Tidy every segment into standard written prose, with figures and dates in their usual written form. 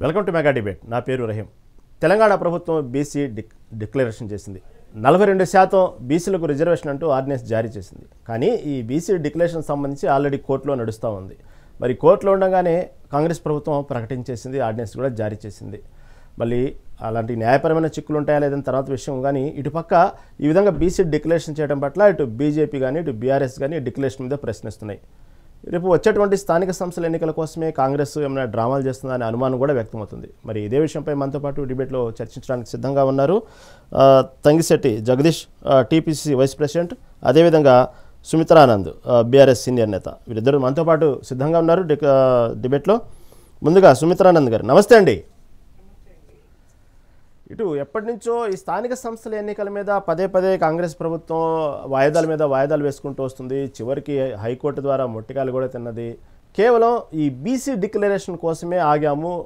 Welcome to mega debate. నా పేరు రహీం. తెలంగాణ ప్రభుత్వం బీసీ డిక్లరేషన్ చేసింది. 42% బీసీలకు రిజర్వేషన్ అంటూ ఆర్డినెన్స్ జారీ చేసింది. కానీ ఈ బీసీ డిక్లరేషన్ సంబంధించి ఆల్రెడీ కోర్టులో నడుస్తూ ఉంది. మరి కోర్టులో ఉండగానే కాంగ్రెస్ ప్రభుత్వం ప్రకటించేసింది, ఆర్డినెన్స్ కూడా జారీ చేసింది. మళ్ళీ అలాంటి న్యాయపరమైన చిక్కులు ఉంటాయా లేదని తర్వాత విషయం. కానీ ఇటుపక్క ఈ విధంగా బీసీ డిక్లరేషన్ చేయడం పట్ల ఇటు బీజేపీ కానీ ఇటు బీఆర్ఎస్ కానీ డిక్లరేషన్ మీద ప్రశ్నిస్తున్నాయి. రేపు వచ్చేటువంటి స్థానిక సంస్థల ఎన్నికల కోసమే కాంగ్రెస్ ఏమైనా డ్రామాలు చేస్తుందనే అనుమానం కూడా వ్యక్తమవుతుంది. మరి ఇదే విషయంపై మనతో పాటు డిబేట్లో చర్చించడానికి సిద్ధంగా ఉన్నారు తంగిశెట్టి జగదీష్, టీపీసీ వైస్ ప్రెసిడెంట్, అదేవిధంగా సుమిత్రానంద్, బీఆర్ఎస్ సీనియర్ నేత. వీరిద్దరు మనతో పాటు సిద్ధంగా ఉన్నారు డిబేట్లో. ముందుగా సుమిత్రానంద్ గారు, నమస్తే అండి. ఇటు ఎప్పటి నుంచో ఈ స్థానిక సంస్థల ఎన్నికల మీద పదే పదే కాంగ్రెస్ ప్రభుత్వం వాయిదాల మీద వాయిదాలు వేసుకుంటూ వస్తుంది. చివరికి హైకోర్టు ద్వారా మొట్టికాయలు కూడా తిన్నది. కేవలం ఈ బీసీ డిక్లరేషన్ కోసమే ఆగాము,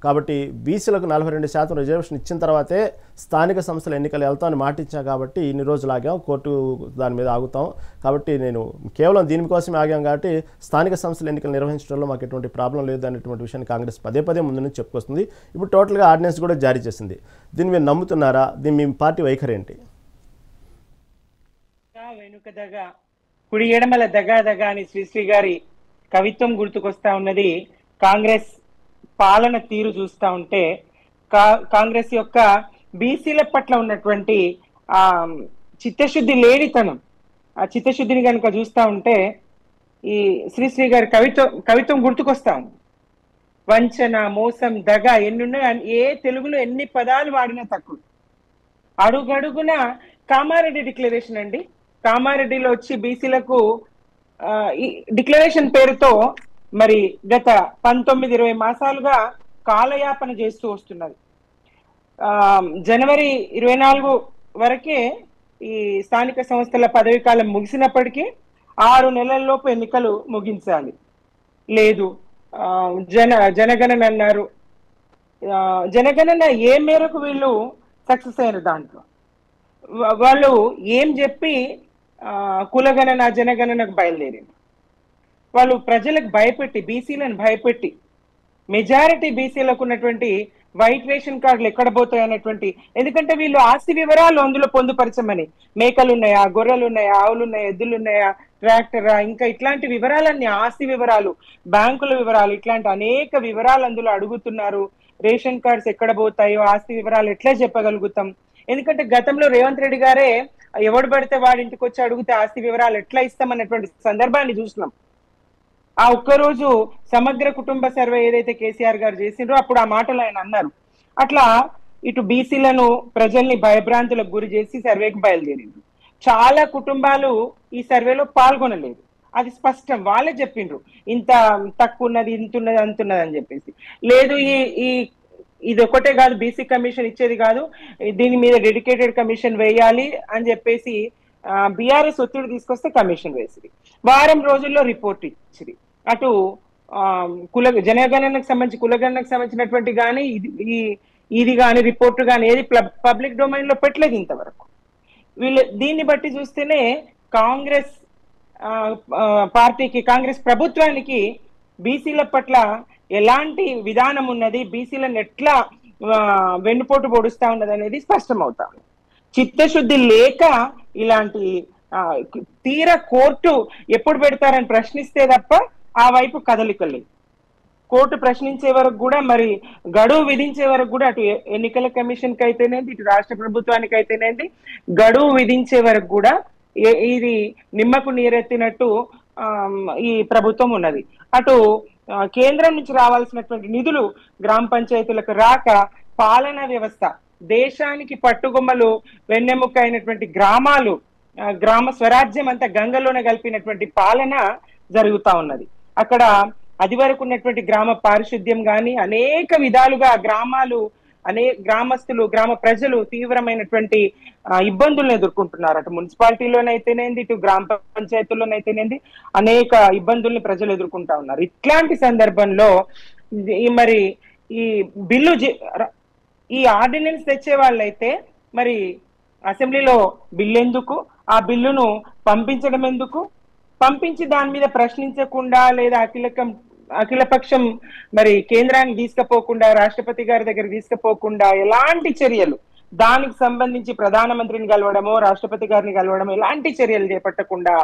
కాబట్టి బీసీలకు 42% రిజర్వేషన్ ఇచ్చిన తర్వాతే స్థానిక సంస్థల ఎన్నికలు వెళ్తామని మాట ఇచ్చాం, కాబట్టి ఇన్ని రోజులు ఆగాం, కోర్టు దాని మీద ఆగుతాం, కాబట్టి నేను కేవలం దీనికోసమే ఆగాం, కాబట్టి స్థానిక సంస్థల ఎన్నికలు నిర్వహించడంలో మాకు ఎటువంటి ప్రాబ్లం లేదు అనేటువంటి విషయాన్ని కాంగ్రెస్ పదే పదే ముందు నుంచి చెప్పుకొస్తుంది. ఇప్పుడు టోటల్గా ఆర్డినెన్స్ కూడా జారీ చేసింది. దీన్ని మీరు నమ్ముతున్నారా? దీన్ని మీ పార్టీ వైఖరి ఏంటి? వెనుకదగా కుడి ఎడమల దగా అని శ్రీశ్రీ గారి కవిత్వం గుర్తుకొస్తా ఉన్నది. కాంగ్రెస్ పాలన తీరు చూస్తా ఉంటే కాంగ్రెస్ యొక్క బీసీల పట్ల ఉన్నటువంటి ఆ చిత్తశుద్ధి లేనితనం, ఆ చిత్తశుద్ధిని కనుక చూస్తా ఉంటే ఈ శ్రీశ్రీ గారి కవిత్వం గుర్తుకొస్తా ఉంది. వంచన, మోసం, దగ ఎన్నున్నాయి. ఏ తెలుగులో ఎన్ని పదాలు వాడినా తక్కువ. అడుగడుగున కామారెడ్డి డిక్లరేషన్ అండి. కామారెడ్డిలో వచ్చి బీసీలకు ఈ డిక్లరేషన్ పేరుతో మరి గత 19-20 మాసాలుగా కాలయాపన చేస్తూ వస్తున్నది. జనవరి 24 వరకే ఈ స్థానిక సంస్థల పదవీ కాలం ముగిసినప్పటికీ 6 నెలల్లోపు ఎన్నికలు ముగించాలి. లేదు, జనగణన అన్నారు. జనగణన ఏ మేరకు వీళ్ళు సక్సెస్ అయిన దాంట్లో వాళ్ళు ఏం చెప్పి కులగణన జనగణనకు బయలుదేరింది. వాళ్ళు ప్రజలకు భయపెట్టి, బీసీలను భయపెట్టి, మెజారిటీ బీసీలకు ఉన్నటువంటి వైట్ రేషన్ కార్డులు ఎక్కడ పోతాయి అన్నటువంటి, ఎందుకంటే వీళ్ళు ఆస్తి వివరాలు అందులో పొందుపరచమని, మేకలు ఉన్నాయా, గొర్రెలు ఉన్నాయా, ఆవులు ఉన్నాయా, ఎద్దులు ఉన్నాయా, ట్రాక్టరా, ఇంకా ఇట్లాంటి వివరాలన్నీ, ఆస్తి వివరాలు, బ్యాంకుల వివరాలు, ఇట్లాంటి అనేక వివరాలు అందులో అడుగుతున్నారు. రేషన్ కార్డ్స్ ఎక్కడ పోతాయో ఆస్తి వివరాలు ఎట్లా చెప్పగలుగుతాం? ఎందుకంటే గతంలో రేవంత్ రెడ్డి గారే ఎవడు పడితే వాడింటికి వచ్చి అడిగితే ఆస్తి వివరాలు ఎట్లా ఇస్తామన్నటువంటి సందర్భాన్ని చూసినాం. ఆ ఒక్కరోజు సమగ్ర కుటుంబ సర్వే ఏదైతే కేసీఆర్ గారు చేసిండ్రో అప్పుడు ఆ మాటలు ఆయన అన్నారు. అట్లా ఇటు బీసీలను, ప్రజల్ని భయభ్రాంతులకు గురి చేసి సర్వేకి బయలుదేరింది. చాలా కుటుంబాలు ఈ సర్వేలో పాల్గొనలేదు. అది స్పష్టం, వాళ్ళే చెప్పిండ్రు ఇంత తక్కువ ఉన్నది, ఇంత ఉన్నది, అంతున్నది అని చెప్పేసి. లేదు, ఇది ఒకటే కాదు, బీసీ కమిషన్ ఇచ్చేది కాదు, దీని మీద డెడికేటెడ్ కమిషన్ వేయాలి అని చెప్పేసి బీఆర్ఎస్ ఒత్తిడి తీసుకొస్తే కమిషన్ వేసింది. వారం రోజుల్లో రిపోర్ట్ ఇచ్చింది. అటు జనగణనకు సంబంధించి, కులగణనకు సంబంధించినటువంటి కానీ ఇది కానీ రిపోర్టు కానీ ఏది పబ్లిక్ డొమైన్ లో పెట్టలేదు ఇంతవరకు. వీళ్ళు దీన్ని బట్టి చూస్తేనే కాంగ్రెస్ పార్టీకి, కాంగ్రెస్ ప్రభుత్వానికి బీసీల పట్ల ఎలాంటి విధానం ఉన్నది, బీసీలను ఎట్లా వెన్నుపోటు పొడుస్తా ఉన్నది అనేది స్పష్టం అవుతా ఉంది. చిత్తశుద్ధి లేక ఇలాంటి తీర కోర్టు ఎప్పుడు పెడతారని ప్రశ్నిస్తే తప్ప ఆ వైపు కదలికలేదు. కోర్టు ప్రశ్నించే వరకు కూడా, మరి గడువు విధించే వరకు కూడా, అటు ఎన్నికల కమిషన్ కి అయితేనేది, ఇటు రాష్ట్ర ప్రభుత్వానికి అయితేనేది, గడువు విధించే వరకు కూడా ఇది నిమ్మకు నీరెత్తినట్టు ఈ ప్రభుత్వం ఉన్నది. అటు కేంద్రం నుంచి రావాల్సినటువంటి నిధులు గ్రామ పంచాయతీలకు రాక పాలనా వ్యవస్థ, దేశానికి పట్టుగొమ్మలు వెన్నెముక అయినటువంటి గ్రామాలు, గ్రామ స్వరాజ్యం అంతా గంగలోనే కలిపినటువంటి పాలన జరుగుతా ఉన్నది. అక్కడ అది వరకు ఉన్నటువంటి గ్రామ పారిశుద్ధ్యం కానీ అనేక విధాలుగా గ్రామాలు, గ్రామస్తులు, గ్రామ ప్రజలు తీవ్రమైనటువంటి ఇబ్బందులను ఎదుర్కొంటున్నారు. అటు మున్సిపాలిటీలోనైతేనేది, ఇటు గ్రామ పంచాయతీల్లోనైతేనేది అనేక ఇబ్బందుల్ని ప్రజలు ఎదుర్కొంటా ఉన్నారు. ఇట్లాంటి సందర్భంలో మరి ఈ బిల్లు, ఈ ఆర్డినెన్స్ తెచ్చే వాళ్ళైతే మరి అసెంబ్లీలో బిల్లు ఎందుకు, ఆ బిల్లును పంపించడం ఎందుకు, పంపించి దాని మీద ప్రశ్నించకుండా లేదా అఖిలపక్షం మరి కేంద్రానికి తీసుకుపోకుండా, రాష్ట్రపతి గారి దగ్గర తీసుకుపోకుండా ఎలాంటి చర్యలు, దానికి సంబంధించి ప్రధానమంత్రిని కలవడమో రాష్ట్రపతి గారిని కలవడమో ఎలాంటి చర్యలు చేపట్టకుండా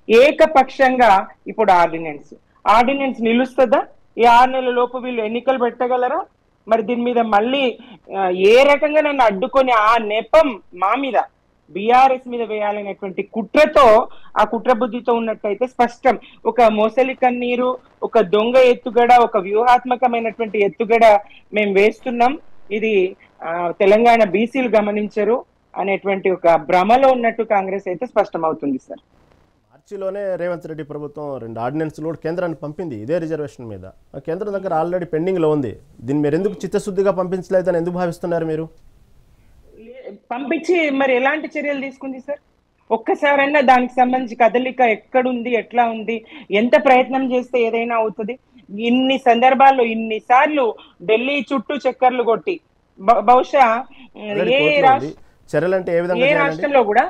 ఏకపక్షంగా ఇప్పుడు ఆర్డినెన్స్ నిలుస్తుందా? ఈ 6 నెలల లోపు వీళ్ళు ఎన్నికలు పెట్టగలరా? మరి దీని మీద మళ్ళీ ఏ రకంగా నన్ను అడ్డుకొని ఆ నెపం మా మీద, బీఆర్ఎస్ మీద వేయాలనేటువంటి కుట్రతో, ఆ కుట్ర బుద్ధితో ఉన్నట్టయితే స్పష్టం. ఒక మోసలి కన్నీరు, ఒక దొంగ ఎత్తుగడ, ఒక వ్యూహాత్మకమైనటువంటి ఎత్తుగడ మేము వేస్తున్నాం, ఇది తెలంగాణ బీసీలు గమనించరు అనేటువంటి ఒక భ్రమలో ఉన్నట్టు కాంగ్రెస్ అయితే స్పష్టం అవుతుంది సార్. మార్చిలోనే రేవంత్ రెడ్డి ప్రభుత్వం 2 ఆర్డినెన్స్లు కూడా కేంద్రానికి పంపింది ఇదే రిజర్వేషన్ మీద. ఆ కేంద్రం దగ్గర ఆల్రెడీ పెండింగ్లో ఉంది. దీన్ని మీరు ఎందుకు చిత్తశుద్ధిగా పంపించలేదని ఎందుకు భావిస్తున్నారు మీరు? పంపించి మరి ఎలాంటి చర్యలు తీసుకుంది సార్? ఒక్కసారైనా దానికి సంబంధించి కదలిక ఎక్కడుంది, ఎట్లా ఉంది, ఎంత ప్రయత్నం చేస్తే ఏదైనా అవుతుంది? ఇన్ని సందర్భాల్లో ఇన్నిసార్లు ఢిల్లీ చుట్టూ చక్కర్లు కొట్టి బహుశా ఏ రాష్ట్రంలో కూడా,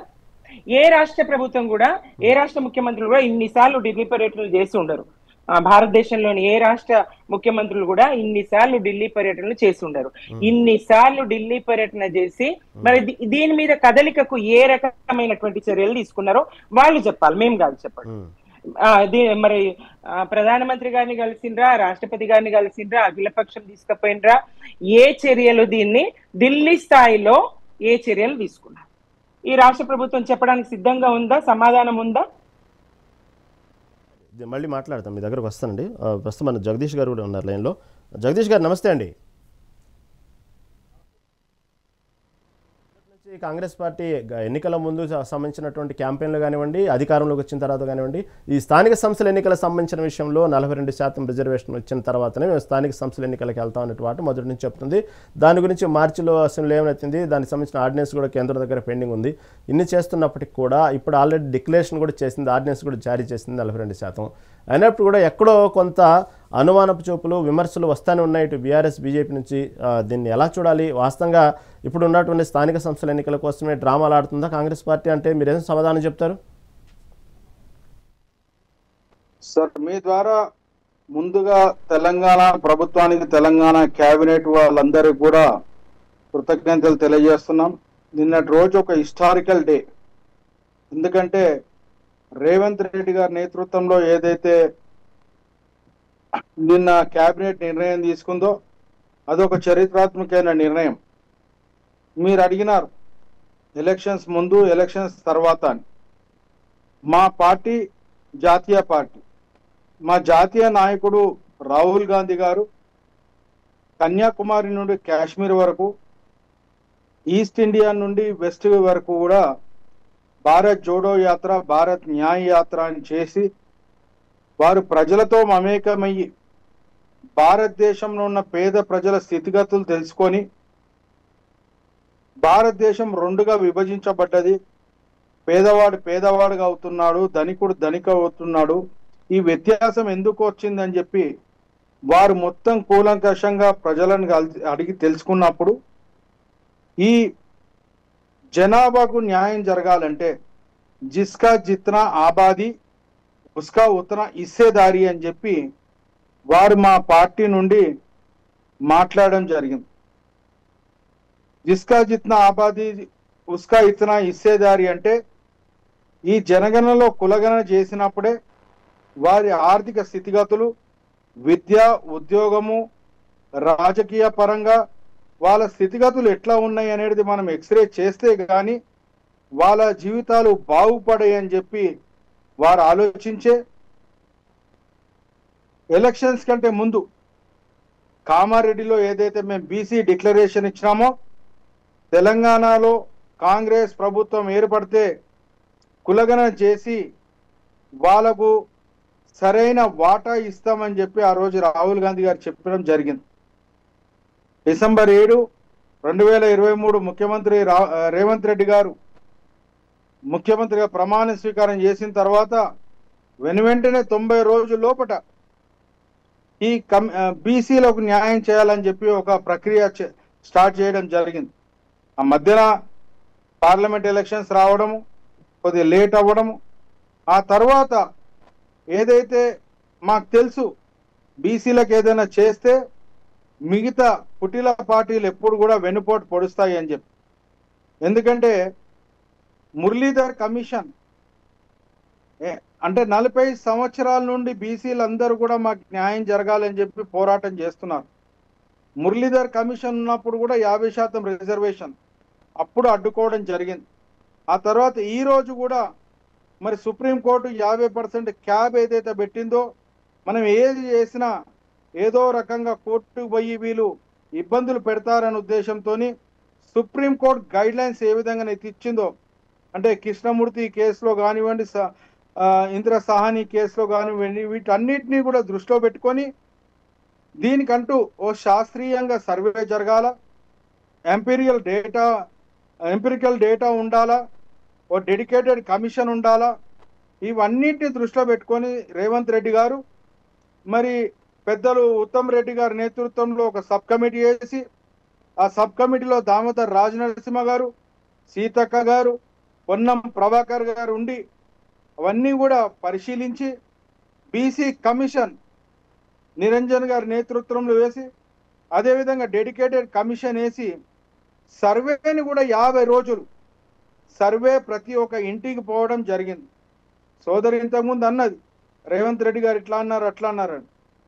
ఏ రాష్ట్ర ప్రభుత్వం కూడా, ఏ రాష్ట్ర ముఖ్యమంత్రులు కూడా ఇన్నిసార్లు ఢిల్లీ పర్యటనలు చేసి ఉండరు. భారతదేశంలోని ఏ రాష్ట్ర ముఖ్యమంత్రులు కూడా ఇన్నిసార్లు ఢిల్లీ పర్యటనలు చేసి ఉండరు. ఇన్నిసార్లు ఢిల్లీ పర్యటన చేసి మరి దీని మీద కదలికకు ఏ రకమైనటువంటి చర్యలు తీసుకున్నారో వాళ్ళు చెప్పాలి, మేము కాదు చెప్పండి. మరి ప్రధానమంత్రి గారిని కలిసిండ్రా, రాష్ట్రపతి గారిని కలిసిండ్రా, అఖిలపక్షం తీసుకుపోయినరా, ఏ చర్యలు, దీన్ని ఢిల్లీ స్థాయిలో ఏ చర్యలు తీసుకున్నారు? ఈ రాష్ట్ర ప్రభుత్వం చెప్పడానికి సిద్ధంగా ఉందా? సమాధానం ఉందా? మళ్ళీ మాట్లాడతాం, మీ దగ్గరకు వస్తానండి. ప్రస్తుతం మన జగదీష్ గారు కూడా ఉన్నారు లైన్లో. జగదీష్ గారు నమస్తే అండి. కాంగ్రెస్ పార్టీ ఎన్నికల ముందు సంబంధించినటువంటి క్యాంపెయిన్లు కానివ్వండి, అధికారంలోకి వచ్చిన తర్వాత కానివ్వండి, ఈ స్థానిక సంస్థల ఎన్నికలకు సంబంధించిన విషయంలో 42% రిజర్వేషన్ వచ్చిన తర్వాతనే మేము స్థానిక సంస్థల ఎన్నికలకు వెళ్తాం అన్నట్టు మొదటి నుంచి చెప్తుంది. దాని గురించి మార్చిలో అసెంబ్లీ ఏమైతుంది, దానికి సంబంధించిన ఆర్డినెన్స్ కూడా కేంద్రం దగ్గర పెండింగ్ ఉంది. ఇన్ని చేస్తున్నప్పటికీ కూడా ఇప్పుడు ఆల్రెడీ డిక్లరేషన్ కూడా చేసింది, ఆర్డినెన్స్ కూడా జారీ చేసింది 42%. అయినప్పుడు కూడా ఎక్కడో కొంత అనుమానపు చూపులు, విమర్శలు వస్తూనే ఉన్నాయి ఇటు బీఆర్ఎస్ బీజేపీ నుంచి. దీన్ని ఎలా చూడాలి? వాస్తవంగా ఇప్పుడు ఉన్నటువంటి స్థానిక సంస్థల ఎన్నికల కోసమే డ్రామాలు ఆడుతుందా కాంగ్రెస్ పార్టీ అంటే మీరేం సమాధానం చెప్తారు? సార్, మీ ద్వారా ముందుగా తెలంగాణ ప్రభుత్వానికి, తెలంగాణ కేబినెట్ వాళ్ళందరూ కూడా కృతజ్ఞతలు తెలియజేస్తున్నాం. నిన్నటి రోజు ఒక హిస్టారికల్ డే. ఎందుకంటే రేవంత్ రెడ్డి గారి నేతృత్వంలో ఏదైతే నిన్న కేబినెట్ నిర్ణయం తీసుకుందో అదొక చరిత్రాత్మకమైన నిర్ణయం. మీరు అడిగినారు ఎలక్షన్స్ ముందు, ఎలక్షన్స్ తర్వాత అని. మా పార్టీ జాతీయ పార్టీ, మా జాతీయ నాయకుడు రాహుల్ గాంధీ గారు కన్యాకుమారి నుండి కాశ్మీర్ వరకు, ఈస్ట్ ఇండియా నుండి వెస్ట్ వరకు కూడా భారత్ జోడో యాత్ర, భారత్ న్యాయ యాత్ర అని చేసి వారు ప్రజలతో మమేకమయ్యి భారతదేశంలో ఉన్న పేద ప్రజల స్థితిగతులు తెలుసుకొని, భారతదేశం 2గా విభజించబడ్డది, పేదవాడుగా అవుతున్నాడు, ధనికుడు ధనిక అవుతున్నాడు, ఈ వ్యత్యాసం ఎందుకు వచ్చిందని చెప్పి వారు మొత్తం కూలంకషంగా ప్రజలను అడిగి తెలుసుకున్నప్పుడు ఈ జనాభాకు న్యాయం జరగాలంటే జిస్కా జిత్నా ఆబాదీ ఉస్కా ఉత్నా ఇస్సేదారి అని చెప్పి వారు మా పార్టీ నుండి మాట్లాడడం జరిగింది. జిస్కా జిత్నా ఆబాదీ ఉస్కా ఇత్నా ఇస్సేదారి అంటే ఈ జనగణనలో కులగణన చేసినప్పుడే వారి ఆర్థిక స్థితిగతులు, విద్య, ఉద్యోగము, రాజకీయ పరంగా వాళ్ళ స్థితిగతులు ఎట్లా ఉన్నాయి అనేది మనం ఎక్స్రే చేస్తే కానీ వాళ్ళ జీవితాలు బాగుపడాయని చెప్పి వారు ఆలోచించే ఎలక్షన్స్ కంటే ముందు కామారెడ్డిలో ఏదైతే మేము బీసీ డిక్లరేషన్ ఇచ్చినామో, తెలంగాణలో కాంగ్రెస్ ప్రభుత్వం ఏర్పడితే కులగణన చేసి వాళ్ళకు సరైన వాటా ఇస్తామని చెప్పి ఆ రోజు రాహుల్ గాంధీ గారు చెప్పడం జరిగింది. డిసెంబర్ 7, 2023 ముఖ్యమంత్రి రేవంత్ రెడ్డి గారు ముఖ్యమంత్రిగా ప్రమాణ స్వీకారం చేసిన తర్వాత వెంటనే 90 రోజుల లోపట ఈ బీసీలకు న్యాయం చేయాలని చెప్పి ఒక ప్రక్రియ స్టార్ట్ చేయడం జరిగింది. ఆ మధ్యన పార్లమెంట్ ఎలక్షన్స్ రావడము, కొద్దిగా లేట్ అవ్వడము, ఆ తర్వాత ఏదైతే మాకు తెలుసు బీసీలకు ఏదైనా చేస్తే మిగతా కుటిల పార్టీలు ఎప్పుడు కూడా వెన్నుపోటు పొడుస్తాయి అని చెప్పి. ఎందుకంటే మురళీధర్ కమిషన్ అంటే 40 సంవత్సరాల నుండి బీసీలందరూ కూడా మాకు న్యాయం జరగాలని చెప్పి పోరాటం చేస్తున్నారు. మురళీధర్ కమిషన్ ఉన్నప్పుడు కూడా 50% రిజర్వేషన్ అప్పుడు అడ్డుకోవడం జరిగింది. ఆ తర్వాత ఈ రోజు కూడా మరి సుప్రీంకోర్టు 50% క్యాబ్ ఏదైతే పెట్టిందో, మనం ఏది చేసినా ఏదో రకంగా కోర్టుకు పోయి వీళ్ళు ఇబ్బందులు పెడతారనే ఉద్దేశంతో సుప్రీంకోర్టు గైడ్ లైన్స్ ఏ విధంగా ఇచ్చిందో, అంటే కృష్ణమూర్తి కేసులో కానివ్వండి, ఇంద్ర సాహని కేసులో కానివ్వండి, వీటన్నిటినీ కూడా దృష్టిలో పెట్టుకొని దీనికంటూ ఓ శాస్త్రీయంగా సర్వే జరగాల, ఎంపిరికల్ డేటా ఉండాలా, ఓ డెడికేటెడ్ కమిషన్ ఉండాలా. ఇవన్నిటిని దృష్టిలో పెట్టుకొని రేవంత్ రెడ్డి గారు మరి పెద్దలు ఉత్తమ్ రెడ్డి గారి నేతృత్వంలో ఒక సబ్ కమిటీ వేసి, ఆ సబ్ కమిటీలో దామోదర్ రాజనరసింహ గారు, సీతక్క గారు, పొన్నం ప్రభాకర్ గారు ఉండి అవన్నీ కూడా పరిశీలించి బీసీ కమిషన్ నిరంజన్ గారి నేతృత్వంలో వేసి, అదేవిధంగా డెడికేటెడ్ కమిషన్ వేసి సర్వేని కూడా 50 రోజులు సర్వే ప్రతి ఒక్క ఇంటికి పోవడం జరిగింది. సోదరి ఇంతకుముందు అన్నది రేవంత్ రెడ్డి గారు ఇట్లా అన్నారు అట్లా అన్నారని.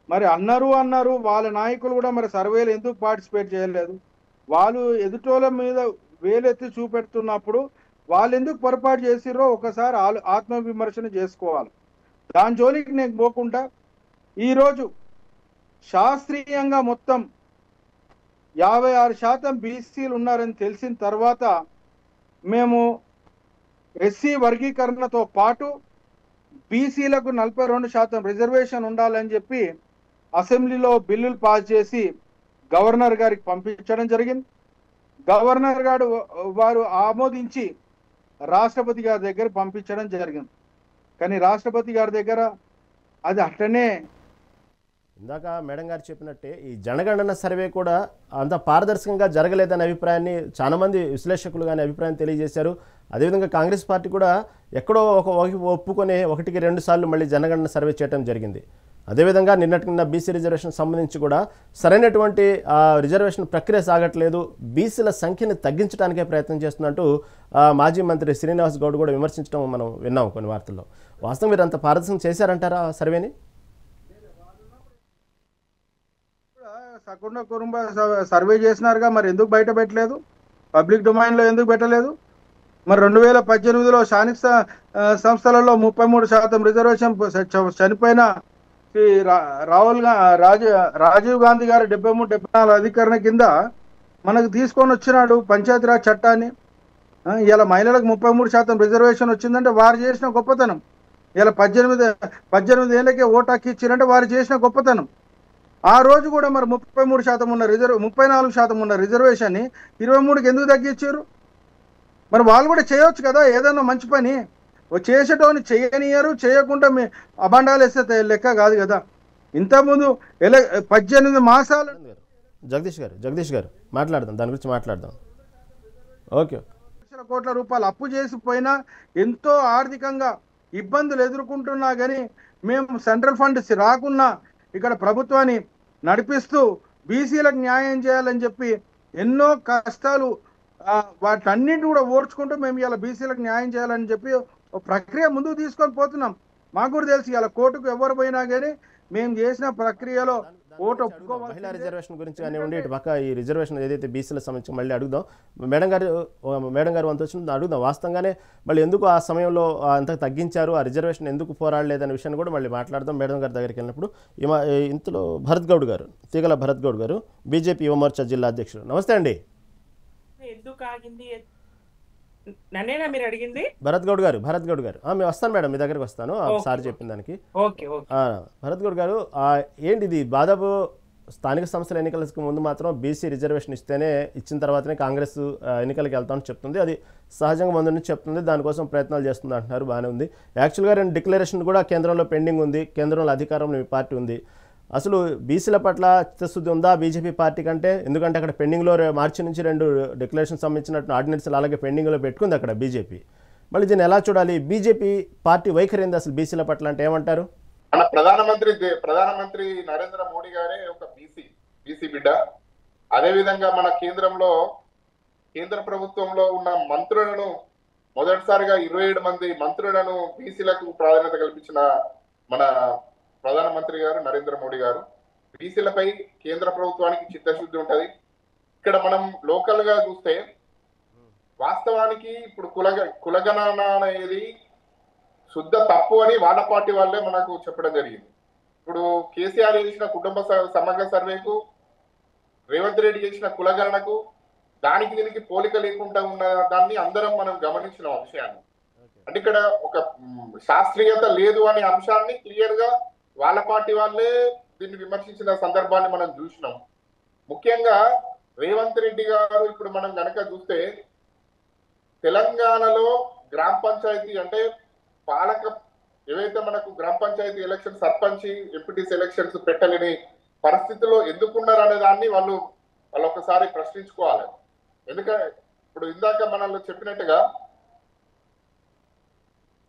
మరి అన్నారు వాళ్ళ నాయకులు కూడా మరి సర్వేలు ఎందుకు పార్టిసిపేట్ చేయలేదు? వాళ్ళు ఎదుటోళ్ళ మీద వేలెత్తి చూపెడుతున్నప్పుడు వాళ్ళు ఎందుకు పొరపాటు చేసిరో ఒకసారి ఆత్మవిమర్శన చేసుకోవాలి. దాని జోలికి నేను పోకుండా ఈరోజు శాస్త్రీయంగా మొత్తం 56% బీసీలు ఉన్నారని తెలిసిన తర్వాత మేము ఎస్సీ వర్గీకరణతో పాటు బీసీలకు 42% రిజర్వేషన్ ఉండాలని చెప్పి అసెంబ్లీలో బిల్లులు పాస్ చేసి గవర్నర్ గారికి పంపించడం జరిగింది. గవర్నర్ గారు వారు ఆమోదించి రాష్ట్రపతి గారి దగ్గర పంపించడం జరిగింది. కానీ రాష్ట్రపతి గారి దగ్గర అది అట్లనే. ఇందాక మేడం గారు చెప్పినట్టే ఈ జనగణన సర్వే కూడా అంత పారదర్శకంగా జరగలేదనే అభిప్రాయాన్ని చాలామంది విశ్లేషకులు కానీ అభిప్రాయం తెలియజేశారు. అదేవిధంగా కాంగ్రెస్ పార్టీ కూడా ఎక్కడో ఒప్పుకొని 1-2 సార్లు మళ్ళీ జనగణన సర్వే చేయడం జరిగింది. అదేవిధంగా నిన్న బీసీ రిజర్వేషన్ సంబంధించి కూడా సరైనటువంటి రిజర్వేషన్ ప్రక్రియ సాగట్లేదు, బీసీల సంఖ్యను తగ్గించడానికే ప్రయత్నం చేస్తున్నట్టు మాజీ మంత్రి శ్రీనివాస్ గౌడ్ కూడా విమర్శించడం మనం విన్నాం కొన్ని వార్తల్లో. వాస్తవం మీరు అంత పారదర్శకం చేశారంటారా సర్వేని? సకుండ కుటుంబ సర్వే చేసినారుగా, మరి ఎందుకు బయట పెట్టలేదు? పబ్లిక్ డొమైన్లో ఎందుకు పెట్టలేదు? మరి 2018లో స్థానిక సంస్థలలో 33% రిజర్వేషన్ చనిపోయిన రాజీవ్ గాంధీ గారు 73-74 అధికరణ కింద మనకు తీసుకొని వచ్చినాడు పంచాయతీరాజ్ చట్టాన్ని. ఇలా మహిళలకు 33% రిజర్వేషన్ వచ్చిందంటే వారు చేసిన గొప్పతనం. ఇలా 18 ఏళ్ళకే ఓటు హక్కు ఇచ్చారంటే వారు చేసిన గొప్పతనం. ఆ రోజు కూడా మరి 33% ఉన్న 34% ఉన్న రిజర్వేషన్ని 23కి ఎందుకు తగ్గించారు? మరి వాళ్ళు కూడా చేయొచ్చు కదా ఏదైనా మంచి పని. చేసేటోని చేయనియరు, చేయకుండా అబండాలు వేస్తే లెక్క కాదు కదా. ఇంతకుముందు 18 మాసాలు. జగదీష్ గారు మాట్లాడదాం, దాని గురించి మాట్లాడదాం. ఓకే. లక్షల కోట్ల రూపాయలు అప్పు చేసిపోయినా, ఎంతో ఆర్థికంగా ఇబ్బందులు ఎదుర్కొంటున్నా కానీ మేము సెంట్రల్ ఫండ్స్ రాకున్నా ఇక్కడ ప్రభుత్వాన్ని నడిపిస్తూ బీసీలకు న్యాయం చేయాలని చెప్పి ఎన్నో కష్టాలు వాటన్నింటిని కూడా ఓర్చుకుంటూ మేము ఇలా బీసీలకు న్యాయం చేయాలని చెప్పి ప్రక్రియ ముందుకు తీసుకొని పోతున్నాం. మాకు కూడా తెలుసు ఇలా కోర్టుకు ఎవరు పోయినా కానీ మేము చేసిన ప్రక్రియలో ఓటు ఒప్పుకోవాలి. మహిళా రిజర్వేషన్ గురించి కానివ్వండి, ఇటు పక్క ఈ రిజర్వేషన్ ఏదైతే బీసీల సంబంధించి మళ్ళీ అడుగుదాం. మేడం గారు వంతు వచ్చింది అడుగుదాం. వాస్తవంగానే మళ్ళీ ఎందుకు ఆ సమయంలో అంత తగ్గించారు, ఆ రిజర్వేషన్ ఎందుకు పోరాడలేదనే విషయాన్ని కూడా మళ్ళీ మాట్లాడదాం మేడం గారి దగ్గరికి వెళ్ళినప్పుడు. ఇంతలో భరత్ గౌడ్ గారు, తీగల భరత్ గౌడ్ గారు, బీజేపీ యువమోర్చా జిల్లా అధ్యక్షుడు. నమస్తే అండి. ఎందుకు ఆగింది నన్నేనా మీరు అడిగింది? భరత్ గౌడ్ గారు మేము వస్తాను మేడం, మీ దగ్గరికి వస్తాను సార్ చెప్పిన దానికి. భరత్ గౌడ్ గారు, ఏంటిది దాదాపు స్థానిక సంస్థల ఎన్నికలకు ముందు మాత్రం బీసీ రిజర్వేషన్ ఇచ్చిన తర్వాతనే కాంగ్రెస్ ఎన్నికలకు వెళ్తామని చెప్తుంది. అది సహజంగా ముందు నుంచి చెప్తుంది, దానికోసం ప్రయత్నాలు చేస్తుంది అంటున్నారు, బాగానే ఉంది. యాక్చువల్గా 2 డిక్లరేషన్ కూడా కేంద్రంలో పెండింగ్ ఉంది, కేంద్రంలో అధికారంలో మీ పార్టీ ఉంది. అసలు బీసీల పట్ల చిత్తశుద్ధి ఉందా బీజేపీ పార్టీ కంటే? ఎందుకంటే అక్కడ పెండింగ్లో మార్చి నుంచి 2 డిక్లరేషన్ సంబంధించినట్టు ఆర్డినెన్స్లు అలాగే పెండింగ్లో పెట్టుకుంది అక్కడ బీజేపీ. మళ్ళీ దీన్ని ఎలా చూడాలి? బీజేపీ పార్టీ వైఖరి ఏంది అసలు బీసీల పట్ల అంటే ఏమంటారు? మన ప్రధానమంత్రి నరేంద్ర మోడీ గారే ఒక బీసీ బిడ్డ. అదే విధంగా మన కేంద్ర ప్రభుత్వంలో ఉన్న మంత్రులను మొదటిసారిగా 27 మంది మంత్రులను బీసీలకు ప్రాధాన్యత కల్పించిన మన ప్రధానమంత్రి గారు నరేంద్ర మోడీ గారు. బీసీలపై కేంద్ర ప్రభుత్వానికి చిత్తశుద్ధి ఉంటది. ఇక్కడ మనం లోకల్ గా చూస్తే వాస్తవానికి ఇప్పుడు కులగణన అనేది శుద్ధ తప్పు అని వాళ్ళ పార్టీ వాళ్ళే మనకు చెప్పడం జరిగింది. ఇప్పుడు కేసీఆర్ చేసిన కుటుంబ సమగ్ర సర్వేకు, రేవంత్ రెడ్డి చేసిన కులగణనకు దానికి దీనికి పోలిక లేకుండా ఉన్న దాన్ని అందరం మనం గమనించిన విషయాన్ని. అంటే ఇక్కడ ఒక శాస్త్రీయత లేదు అనే అంశాన్ని క్లియర్ గా వాళ్ళ పార్టీ వాళ్ళే దీన్ని విమర్శించిన సందర్భాన్ని మనం చూసినాం. ముఖ్యంగా రేవంత్ రెడ్డి గారు ఇప్పుడు మనం గనక చూస్తే తెలంగాణలో గ్రామ పంచాయతీ అంటే ఏవైతే మనకు గ్రామ పంచాయతీ ఎలక్షన్, సర్పంచ్, ఎంపీటీసీ ఎలక్షన్స్ పెట్టలేని పరిస్థితిలో ఎందుకున్నారు అనే దాన్ని వాళ్ళు ఒకసారి ప్రశ్నించుకోవాలి. ఎందుకంటే ఇప్పుడు ఇందాక మనల్ని చెప్పినట్టుగా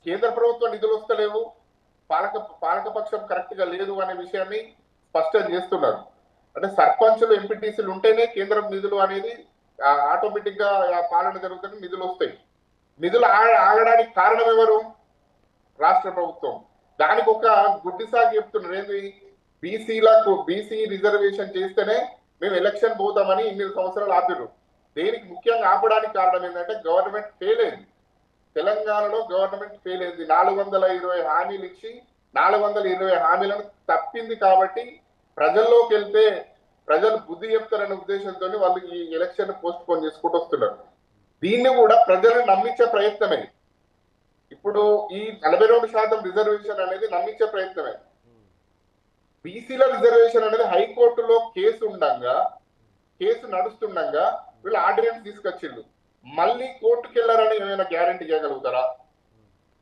కేంద్ర ప్రభుత్వం నిధులు వస్తలేవు, పాలకపక్షం కరెక్ట్ గా లేదు అనే విషయాన్ని స్పష్టం చేస్తున్నారు. అంటే సర్పంచులు, ఎంపీటీసీలు ఉంటేనే కేంద్రం నిధులు అనేది ఆటోమేటిక్ గా పాలన జరుగుతుంది, నిధులు వస్తాయి. నిధులు ఆగడానికి కారణం ఎవరు? రాష్ట్ర ప్రభుత్వం. దానికి ఒక గుడ్డి సాగు చెప్తున్నారు. ఏంది? బీసీ రిజర్వేషన్ చేస్తేనే మేము ఎలక్షన్ పోతామని ఇన్ని సంవత్సరాలు ఆపిరు. దేనికి ముఖ్యంగా ఆపడానికి కారణం ఏంటంటే గవర్నమెంట్ ఫెయిల్ అయింది. తెలంగాణలో గవర్నమెంట్ ఫెయిల్ అయింది. 420 హామీలు ఇచ్చి 420 హామీలను తప్పింది. కాబట్టి ప్రజల్లోకి వెళ్తే ప్రజలు బుద్ధి చెప్తారనే ఉద్దేశంతో వాళ్ళు ఈ ఎలక్షన్ పోస్ట్ పోన్ చేసుకుంటూ వస్తున్నారు. దీన్ని కూడా ప్రజలను నమ్మించే ప్రయత్నమే. ఇప్పుడు ఈ 42% రిజర్వేషన్ అనేది నమ్మించే ప్రయత్నమే. బీసీల రిజర్వేషన్ అనేది హైకోర్టులో కేసు నడుస్తుండగా వీళ్ళు ఆర్డినెన్స్ తీసుకొచ్చిండు. మళ్ళీ కోర్టుకు వెళ్ళారని ఏమైనా గ్యారంటీ ఇవ్వగలుగుతారా?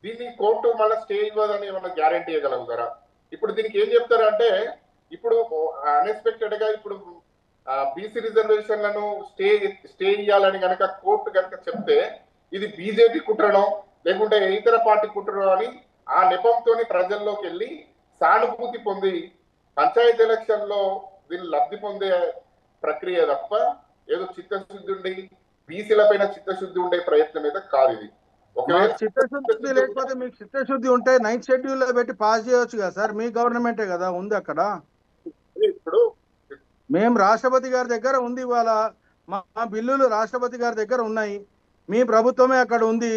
దీన్ని కోర్టు మళ్ళీ స్టే ఇవ్వదని ఏమైనా గ్యారంటీ ఇవ్వగలుగుతారా? ఇప్పుడు దీనికి ఏం చెప్తారంటే ఇప్పుడు అన్ఎక్స్పెక్టెడ్ గా ఇప్పుడు బీసీ రిజర్వేషన్లను స్టే ఇవ్వాలని కనుక కోర్టు కనుక చెప్తే ఇది బీజేపీ కుట్రనో లేకుంటే ఇతర పార్టీ కుట్రనో అని ఆ నెపంతో ప్రజల్లోకి వెళ్ళి సానుభూతి పొంది పంచాయతీ ఎలక్షన్ లో వీళ్ళు లబ్ధి పొందే ప్రక్రియ తప్ప ఏదో చిత్తశుద్ధి ఉండి బీసీల పైన చిత్తశుద్ధి ఉండే ప్రయత్నం మీద కాదు ఇది. ఒకవేళ చిత్తశుద్ధి లేకపోతే మీకు చిత్తశుద్ధి ఉంటే 9th షెడ్యూల్ లో పెట్టి పాస్ చేయొచ్చు కదా సార్. మీ గవర్నమెంటే కదా ఉంది అక్కడ. ఇప్పుడు మేము రాష్ట్రపతి గారి దగ్గర ఉంది, ఇవాళ మా బిల్లులు రాష్ట్రపతి గారి దగ్గర ఉన్నాయి. మీ ప్రభుత్వమే అక్కడ ఉంది.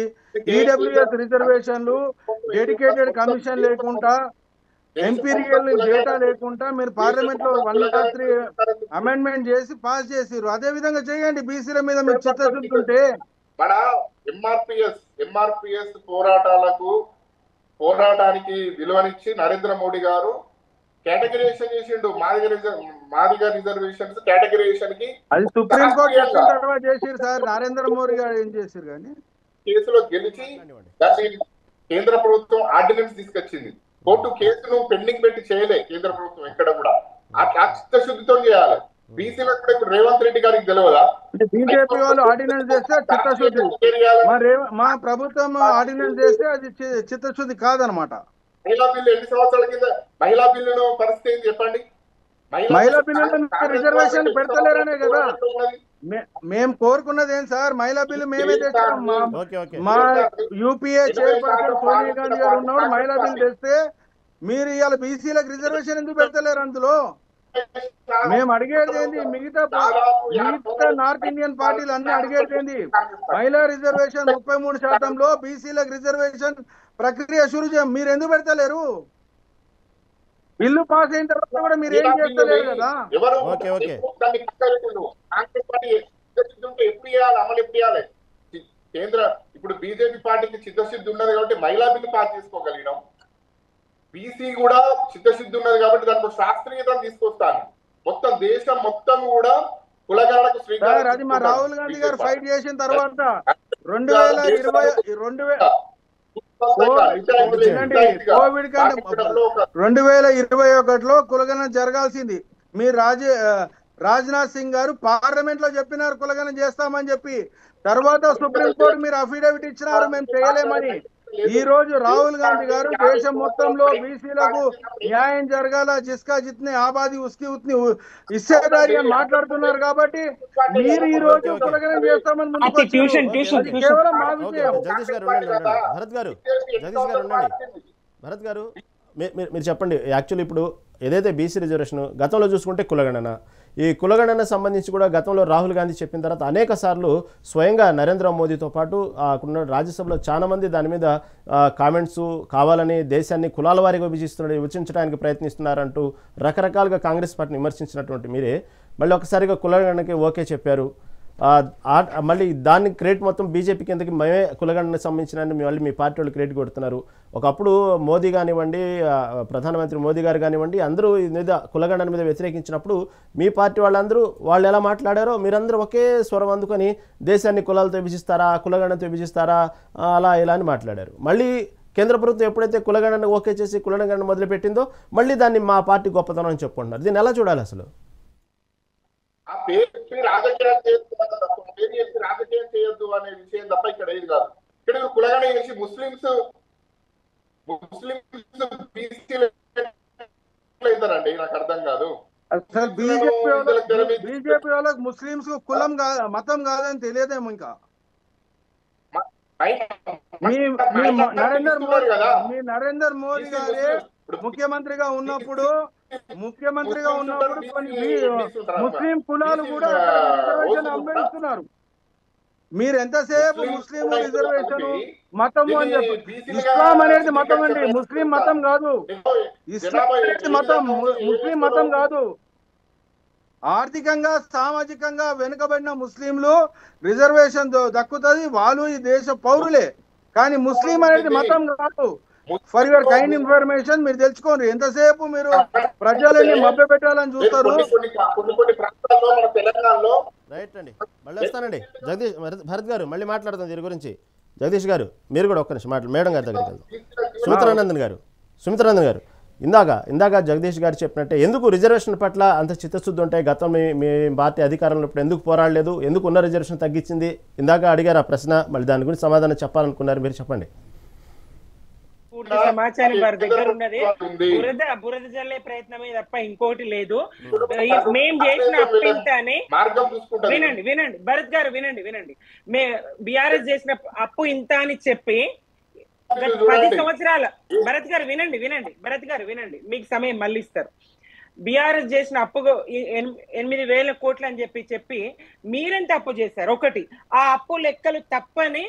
ఈడబ్ల్యూఎస్ రిజర్వేషన్లు డెడికేటెడ్ కమిషన్ లేకుండా, ఎంపీరియల్ డేటా లేకుండా మీరు పార్లమెంట్ లో 103 అమెండ్మెంట్ చేసి పాస్ చేసిరు. అదే విధంగా చేయండి. బీసీల మీద మీకు చిత్తశుద్ధి ఉంటే. మన ఎంఆర్పిఎస్ పోరాటానికి విలువనిచ్చి నరేంద్ర మోడీ గారు కేటగిరైజేషన్ చేసిండు. మాదిగ రిజర్వేషన్స్ కేటగిరైజేషన్ కి అది సుప్రీం కోర్టు తర్వాత చేసిరు సార్. నరేంద్ర మోడీ గారు ఏం చేసిరు కానీ కేసులో గెలిచి దాన్ని కేంద్ర ప్రభుత్వం ఆర్డినెన్స్ తీసుకొచ్చింది. కోర్టు కేసును పెండింగ్ పెట్టి చేయలే కేంద్ర ప్రభుత్వం ఎక్కడ కూడా. ఆ చిత్తశుద్ధితో చేయాలి. బీసీలకు కూడా ఇప్పుడు రేవంత్ రెడ్డి గారికి తెలియదా? బీజేపీ వాళ్ళు ఆర్డినెన్స్ చేస్తే చిత్తశుద్ధి, మా ప్రభుత్వం ఆర్డినెన్స్ చేస్తే అది చిత్తశుద్ధి కాదనమాట. మహిళా బిల్లు ఎన్ని సంవత్సరాల కింద మహిళా బిల్లును పరిస్థితి ఏంటి చెప్పండి? మహిళా బిల్లులో రిజర్వేషన్ పెడతలేరనే కదా మేము కోరుకున్నది. ఏం సార్, మహిళా బిల్లు మేమే తెచ్చాం. మా యూపీఏ చైర్పర్సన్ సోనియా గాంధీ గారు ఉన్నప్పుడు మహిళా బిల్లు తెస్తే మీరు ఇవాళ బీసీలకు రిజర్వేషన్ ఎందుకు పెడతలేరు? అందులో మేము అడిగేది ఏంది? మిగతా నార్త్ ఇండియన్ పార్టీలు అన్ని అడిగేది ఏంది? మహిళా రిజర్వేషన్ 33%లో బీసీలకు రిజర్వేషన్ ప్రక్రియ షురు చేయం. మీరు ఎందుకు పెడతలేరు? బిల్లు పాస్ అయిన తర్వాత కూడా మీరు ఏం చేస్తలేరు కదా. ఇప్పుడు బీజేపీ పార్టీకి చిత్తశుద్ధి ఉన్నది కాబట్టి మహిళా బిల్లు పాస్ చేసుకోగలిగినాం. బీసీ కూడా చిత్తశుద్ధి ఉన్నది కాబట్టి దానికి శాస్త్రీయతను తీసుకొస్తాను. మొత్తం దేశం మొత్తం కూడా కులగణనకు శ్రీకారం. అది మా రాహుల్ గాంధీ గారు ఫైట్ చేసిన తర్వాత 2021లో కులగణన జరగాల్సింది. మీరు రాజ్నాథ్ సింగ్ గారు పార్లమెంట్ లో చెప్పినారు కులగణన చేస్తామని చెప్పి. తర్వాత సుప్రీంకోర్టు మీరు అఫిడవిట్ ఇచ్చినారు మేము చేయలేమని. ఈ రోజు రాహుల్ గాంధీ గారు దేశం మొత్తంలో బీసీలకు న్యాయం జరగాల, జిస్కా జిత్నే ఆబాది ఉస్కి ఉత్ని హిస్సేదారి అని మాట్లాడుతున్నారు. కాబట్టి మీరు ఈ రోజు కులగనం చేస్తామని ముందుకు వచ్చారు. అది కేవలం మా విజయం. జగదీష్ గారు ఉండండి. భరత్ గారు, జగదీష్ గారు ఉండండి. భరత్ గారు మీరు చెప్పండి. యాక్చువల్లీ ఇప్పుడు ఏదైతే బీసీ రిజర్వేషన్ గతంలో చూసుకుంటే కులగణన, ఈ కులగణన సంబంధించి కూడా గతంలో రాహుల్ గాంధీ చెప్పిన తర్వాత అనేక సార్లు స్వయంగా నరేంద్ర మోదీతో పాటు అక్కడ రాజ్యసభలో చాలా మంది దాని మీద కామెంట్స్ కావాలని దేశాన్ని కులాల వారీగా విభజించడానికి ప్రయత్నిస్తున్నారంటూ రకరకాలుగా కాంగ్రెస్ పార్టీని విమర్శించినటువంటి మీరే మళ్ళీ ఒకసారిగా కులగణనకి ఓకే చెప్పారు. మళ్ళీ దాన్ని క్రెడిట్ మొత్తం బీజేపీ కిందకి మేమే కులగణనకు సంబంధించిన మళ్ళీ మీ పార్టీ వాళ్ళు క్రెడిట్ కొడుతున్నారు. ఒకప్పుడు మోదీ కానివ్వండి, ప్రధానమంత్రి మోదీ గారు కానివ్వండి, అందరూ మీద కులగణన మీద వ్యతిరేకించినప్పుడు మీ పార్టీ వాళ్ళందరూ వాళ్ళు ఎలా మాట్లాడారో మీరందరూ ఒకే స్వరం అందుకొని దేశాన్ని కులాలతో విభజిస్తారా, కులగణనతో విభజిస్తారా, అలా ఇలా అని మాట్లాడారు. మళ్ళీ కేంద్ర ప్రభుత్వం ఎప్పుడైతే కులగణన ఓకే చేసి కులగణన మొదలుపెట్టిందో మళ్ళీ దాన్ని మా పార్టీ గొప్పతనం అని చెప్పుకుంటున్నారు. దీన్ని ఎలా చూడాలి అసలు? ఆ పేరు రాజకీయం చేయొద్దు అనే విషయం తప్ప ఇక్కడ ఏది కాదు. ఇక్కడ కులగణ చేసి ముస్లింస్ అవుతారండి, నాకు అర్థం కాదు. అసలు బీజేపీ వాళ్ళకి ముస్లింస్ కులం కాదు, మతం కాదని తెలియదేమో. ఇంకా నరేంద్ర మోదీ గారే ముఖ్యమంత్రిగా ఉన్నప్పుడు కొన్ని ముస్లిం కులాలు కూడా రిజర్వేషన్ అన్వయిస్తున్నారు. మీరు ఎంతసేపు ముస్లిం రిజర్వేషన్ మతము అని చెప్పి, ఇస్లాం అనేది మతం అండి, ముస్లిం మతం కాదు. ఇస్లాం అనేది మతం, ముస్లిం మతం కాదు. ఆర్థికంగా సామాజికంగా వెనుకబడిన ముస్లింలు రిజర్వేషన్ దక్కుతుంది, వాళ్ళు ఈ దేశ పౌరులే. కానీ ముస్లిం అనేది మతం కాదు. ఫర్ యువర్ కైండ్ ఇన్ఫర్మేషన్ మీరు తెలుసుకోండి. ఎంతసేపు మీరు ప్రజలని మభ్య పెట్టాలని చూస్తారు. రైట్ అండి, మళ్ళీ వస్తానండి. జగదీష్ భరత్ గారు మళ్ళీ మాట్లాడతాం దీని గురించి. జగదీష్ గారు మీరు కూడా ఒక్క నిమిషం మేడం గారి దగ్గరికి వెళ్దాం. సుమిత్రానందన్ గారు ఇందాక జగదీష్ గారు చెప్పినట్టే ఎందుకు రిజర్వేషన్ పట్ల అంత చిత్తశుద్ధి ఉంటాయి? గతం మీ పార్టీ అధికారంలో ఇప్పుడు ఎందుకు పోరాడలేదు, ఎందుకు ఉన్న రిజర్వేషన్ తగ్గించింది? ఇందాక అడిగారు ఆ ప్రశ్న, మళ్ళీ దాని గురించి సమాధానం చెప్పాలనుకున్నారు, మీరు చెప్పండి. పూర్తి సమాచారం వారి దగ్గర ఉన్నది. బురద జల్లే ప్రయత్నమే తప్ప ఇంకోటి లేదు. మేం చేసిన అప్పింతనే వినండి భరత్ గారు, వినండి. బీఆర్ఎస్ చేసిన అప్పు ఇంత అని చెప్పి 10 సంవత్సరాల భరత్ గారు వినండి, మీకు సమయం మళ్ళీ ఇస్తారు. బీఆర్ఎస్ చేసిన అప్పు 8,000 కోట్లు అని చెప్పి మీరెంత అప్పు చేశారు? ఒకటి, ఆ అప్పు లెక్కలు తప్పని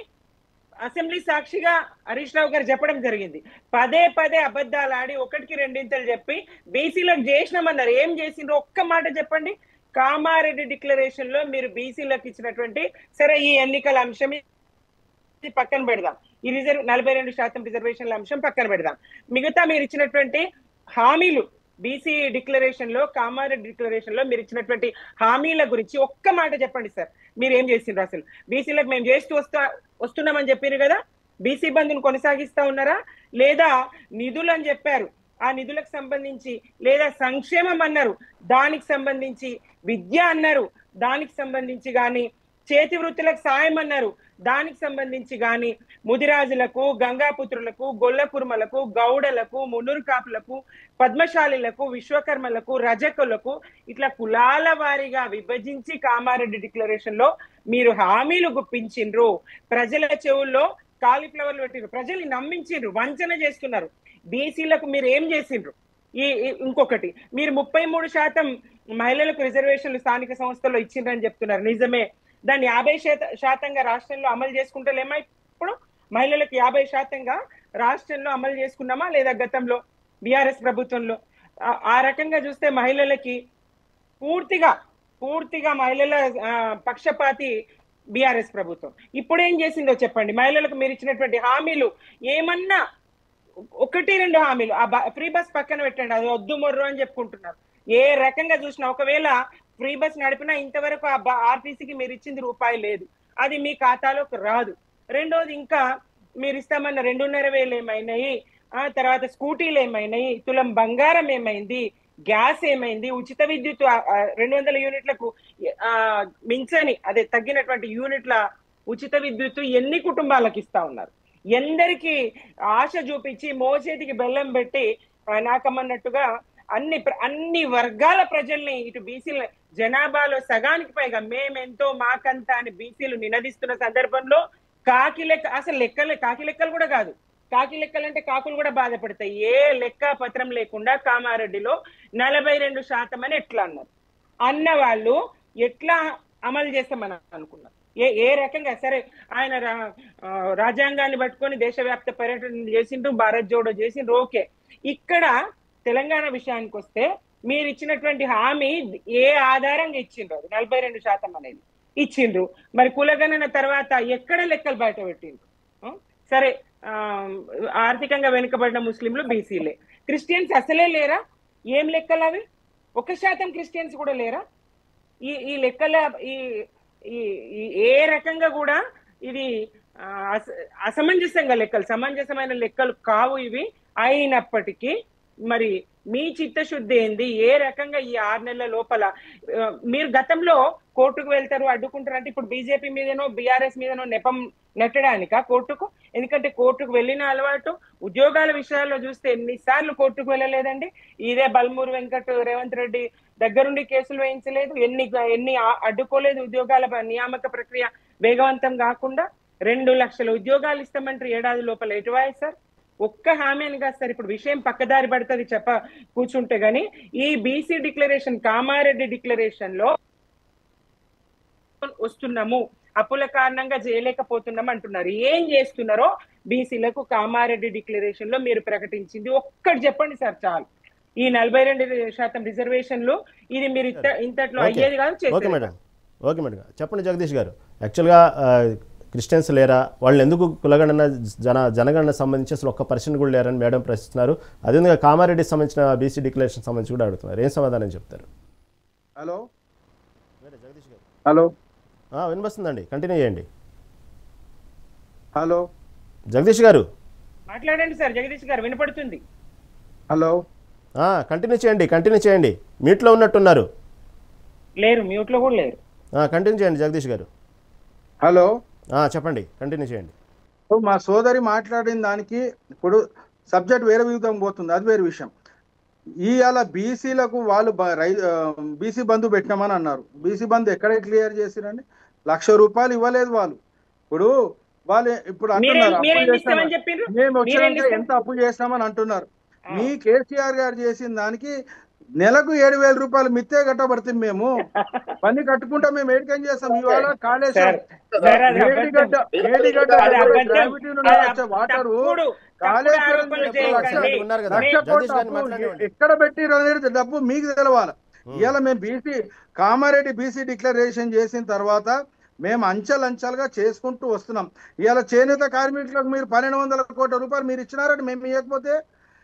అసెంబ్లీ సాక్షిగా హరీష్ రావు గారు చెప్పడం జరిగింది. పదే అబద్ధాలు ఆడి 1కి 2 చెప్పి బీసీలకు చేసినామన్నారు. ఏం చేసిండ్రు ఒక్క మాట చెప్పండి. కామారెడ్డి డిక్లరేషన్ లో మీరు బీసీలకు ఇచ్చినటువంటి, సరే ఈ ఎన్నికల అంశం పక్కన పెడదాం, ఈ 42% రిజర్వేషన్ల అంశం పక్కన పెడదాం, మిగతా మీరు ఇచ్చినటువంటి హామీలు బీసీ డిక్లరేషన్ లో, కామారెడ్డి డిక్లరేషన్ లో మీరు ఇచ్చినటువంటి హామీల గురించి ఒక్క మాట చెప్పండి సార్. మీరు ఏం చేసిండ్రు అసలు? బీసీలకు మేము చేస్తూ వస్తున్నామని చెప్పారు కదా, బీసీ బంధును కొనసాగిస్తా ఉన్నారా? లేదా నిధులు అని చెప్పారు, ఆ నిధులకు సంబంధించి, లేదా సంక్షేమం అన్నారు దానికి సంబంధించి, విద్య అన్నారు దానికి సంబంధించి గాని, చేతి వృత్తులకు సాయం అన్నారు దానికి సంబంధించి గాని, ముదిరాజులకు, గంగాపుత్రులకు, గొల్లకుర్మలకు, గౌడలకు, మున్నూరు కాపులకు, పద్మశాలిలకు, విశ్వకర్మలకు, రజకులకు ఇట్లా కులాల వారీగా విభజించి కామారెడ్డి డిక్లరేషన్ లో మీరు హామీలు గుప్పించిండ్రు. ప్రజల చెవుల్లో కాలీఫ్లవర్లు పెట్టిండ్రు, ప్రజల్ని నమ్మించిండ్రు, వంచన చేస్తున్నారు. బీసీలకు మీరు ఏం చేసిండ్రు? ఇంకొకటి, మీరు 33% మహిళలకు రిజర్వేషన్లు స్థానిక సంస్థల్లో ఇచ్చిండ్రని చెప్తున్నారు, నిజమే. దాన్ని 50% రాష్ట్రంలో అమలు చేసుకుంటలేమా? ఇప్పుడు మహిళలకు 50% రాష్ట్రంలో అమలు చేసుకున్నామా లేదా గతంలో బీఆర్ఎస్ ప్రభుత్వంలో? ఆ రకంగా చూస్తే మహిళలకి పూర్తిగా మహిళల పక్షపాతి బీఆర్ఎస్ ప్రభుత్వం. ఇప్పుడు ఏం చేసిందో చెప్పండి. మహిళలకు మీరు ఇచ్చినటువంటి హామీలు ఏమన్నా 1-2 హామీలు, ఆ ఫ్రీ బస్ పక్కన పెట్టండి, అది వద్దు మొర్రు అని చెప్పుకుంటున్నారు. ఏ రకంగా చూసినా, ఒకవేళ ఫ్రీ బస్ నడిపినా ఇంతవరకు ఆర్టీసీకి మీరు ఇచ్చింది రూపాయి లేదు, అది మీ ఖాతాలోకి రాదు. రెండోది, ఇంకా మీరు ఇస్తామన్న 2,500 ఏమైనాయి, తర్వాత స్కూటీలు ఏమైనాయి, తులం బంగారం ఏమైంది, గ్యాస్ ఏమైంది, ఉచిత విద్యుత్ 200 యూనిట్లకు మించని, అదే తగ్గినటువంటి యూనిట్ల ఉచిత విద్యుత్ ఎన్ని కుటుంబాలకు ఇస్తా ఉన్నారు? ఎందరికి ఆశ చూపించి మోచేతికి బెల్లం పెట్టి నాకమ్మన్నట్టుగా అన్ని వర్గాల ప్రజల్ని ఇటు బీసీల జనాభాలో సగానికి పైగా మేమెంతో మాకంత అని బీసీలు నినదిస్తున్న సందర్భంలో కాకి లెక్క, అసలు కాకి లెక్కలు కూడా కాదు, కాకి లెక్కలు అంటే కాకులు కూడా బాధపడతాయి. ఏ లెక్క పత్రం లేకుండా కామారెడ్డిలో 42% అని ఎట్లా అన్నారు? అన్న వాళ్ళు ఎట్లా అమలు చేస్తామని అనుకున్నారు? ఏ రకంగా? సరే, ఆయన రాజ్యాంగాన్ని పట్టుకొని దేశవ్యాప్త పర్యటన చేసిండ్రు, భారత్ జోడో చేసిండ్రు, ఓకే. ఇక్కడ తెలంగాణ విషయానికి వస్తే మీరు ఇచ్చినటువంటి హామీ ఏ ఆధారంగా ఇచ్చిండ్రు? 42% అనేది ఇచ్చిండ్రు. మరి కులగణన తర్వాత ఎక్కడ లెక్కలు బయట పెట్టిండ్రు? సరే, ఆర్థికంగా వెనుకబడిన ముస్లింలు బీసీలే, క్రిస్టియన్స్ అసలే లేరా? ఏం లెక్కలు అవి? 1% క్రిస్టియన్స్ కూడా లేరా? ఈ లెక్కల ఏ రకంగా కూడా ఇది అసమంజసంగా లెక్కలు, సమంజసమైన లెక్కలు కావు ఇవి. అయినప్పటికీ మరి మీ చిత్తశుద్ధి ఏంది? ఏ రకంగా ఈ 6 నెలల లోపల మీరు గతంలో కోర్టుకు వెళ్తారు, అడ్డుకుంటారు అంటే ఇప్పుడు బీజేపీ మీదనో బీఆర్ఎస్ మీదనో నెపం నెట్టడానికా కోర్టుకు? ఎందుకంటే కోర్టుకు వెళ్ళిన అలవాటు. ఉద్యోగాల విషయాల్లో చూస్తే ఎన్నిసార్లు కోర్టుకు వెళ్ళలేదండి? ఇదే బల్మూరు వెంకట్ రేవంత్ రెడ్డి దగ్గరుండి కేసులు వేయించలేదు, ఎన్ని అడ్డుకోలేదు? ఉద్యోగాల నియామక ప్రక్రియ వేగవంతం కాకుండా 2 లక్షల ఉద్యోగాలు ఇస్తామంటారు ఏడాది లోపల. ఎటువాయి సార్? ఒక్క హామీ అని కాదు సార్. ఇప్పుడు విషయం పక్కదారి పడుతుంది కూర్చుంటే గానీ. ఈ బీసీ డిక్లరేషన్, కామారెడ్డి డిక్లరేషన్ లో వస్తున్నాము, అప్పుల కారణంగా చేయలేకపోతున్నాం అంటున్నారు. ఏం చేస్తున్నారో బీసీలకు కామారెడ్డి డిక్లరేషన్ లో మీరు ప్రకటించింది ఒక్కటి చెప్పండి సార్ చాలు. ఈ 42% రిజర్వేషన్లు ఇది మీరు ఇంతట్లో అయ్యేది కాదు. ఓకే మేడం, ఓకే మేడం, చెప్పండి జగదీష్ గారు. యాక్చువల్గా క్రిస్టియన్స్ లేరా? వాళ్ళు ఎందుకు కులగణన జనగణన సంబంధించి అసలు ఒక్క పర్సెంట్ కూడా లేరని మేడం ప్రశ్నిస్తున్నారు. అదేవిధంగా కామారెడ్డికి సంబంధించిన బీసీ డిక్లరేషన్ సంబంధించి కూడా అడుగుతున్నారు. ఏం సమాధానం చెప్తారు? హలో జగదీష్ గారు. హలో, వినిపిస్తుందండి, కంటిన్యూ చేయండి. హలో జగదీష్ గారు మాట్లాడండి సార్. జగదీష్ గారు వినపడుతుంది. హలో, కంటిన్యూ చేయండి. మ్యూట్లో ఉన్నట్టున్నారు. లేరు, మ్యూట్ లో కూడా లేరు. కంటిన్యూ చేయండి జగదీష్ గారు. హలో, చెప్పండి, కంటిన్యూ చేయండి. మా సోదరి మాట్లాడిన దానికి ఇప్పుడు సబ్జెక్ట్ వేరే విధంగా పోతుంది, అది వేరే విషయం. ఇవాళ బీసీలకు వాళ్ళు బీసీ బంధు పెట్టినామని అన్నారు. బీసీ బంధు ఎక్కడ క్లియర్ చేసిరండి? ₹1,00,000 ఇవ్వలేదు వాళ్ళు. వాళ్ళు ఇప్పుడు అంటున్నారు మేము వచ్చినాక ఎంత అప్పు చేస్తామని అంటున్నారు. మీ కేసీఆర్ గారు చేసిన దానికి నెలకు ₹7,000 మిత్తే కట్టబడుతుంది. మేము పని కట్టుకుంటా మేము ఏడికం చేస్తాం. ఇవాళ కాళేశ్వరం వాటరు కాళేశ్వరం ఎక్కడ పెట్టిరు అనేది డబ్బు మీకు తెలవాలి. ఇవాళ మేము కామారెడ్డి బీసీ డిక్లరేషన్ చేసిన తర్వాత మేము అంచెలంచెలుగా చేసుకుంటూ వస్తున్నాం. ఇవాళ చేనేత కార్మికులకు మీరు 1,200 కోట్ల రూపాయలు మీరు ఇచ్చినారని మేము ఇవ్వకపోతే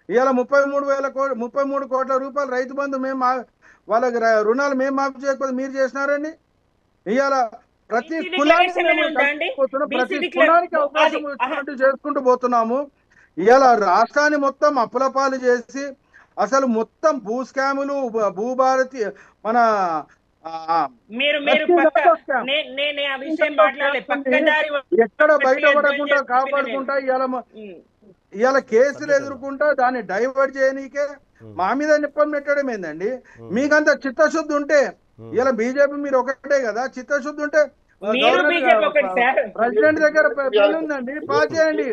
ఇవాళ 33 కోట్ల రూపాయలు రైతు బంధు మేము వాళ్ళకి రుణాలు మేము మాఫీ చేయకపోతే మీరు చేసినారండి. ఇవాళ ప్రతి కులానికి అవకాశం వచ్చినట్టు చేసుకుంటూ పోతున్నాము. ఇవాళ రాష్ట్రాన్ని మొత్తం అప్పుల పాలు చేసి అసలు మొత్తం భూ స్కాములు, భూభారతి మన ఎక్కడ బయటపడకుండా కాపాడుకుంటా ఇవాళ కేసులు ఎదుర్కొంటా దాన్ని డైవర్ట్ చేయనీకే మా మీద నిప్పం పెట్టడం ఏందండి? మీకంత చిత్తశుద్ధి ఉంటే ఇలా బీజేపీ మీరు ఒకటే కదా, చిత్తశుద్ధి ఉంటే ప్రెసిడెంట్ దగ్గర బిల్లు ఉందండి, పాస్ చేయండి.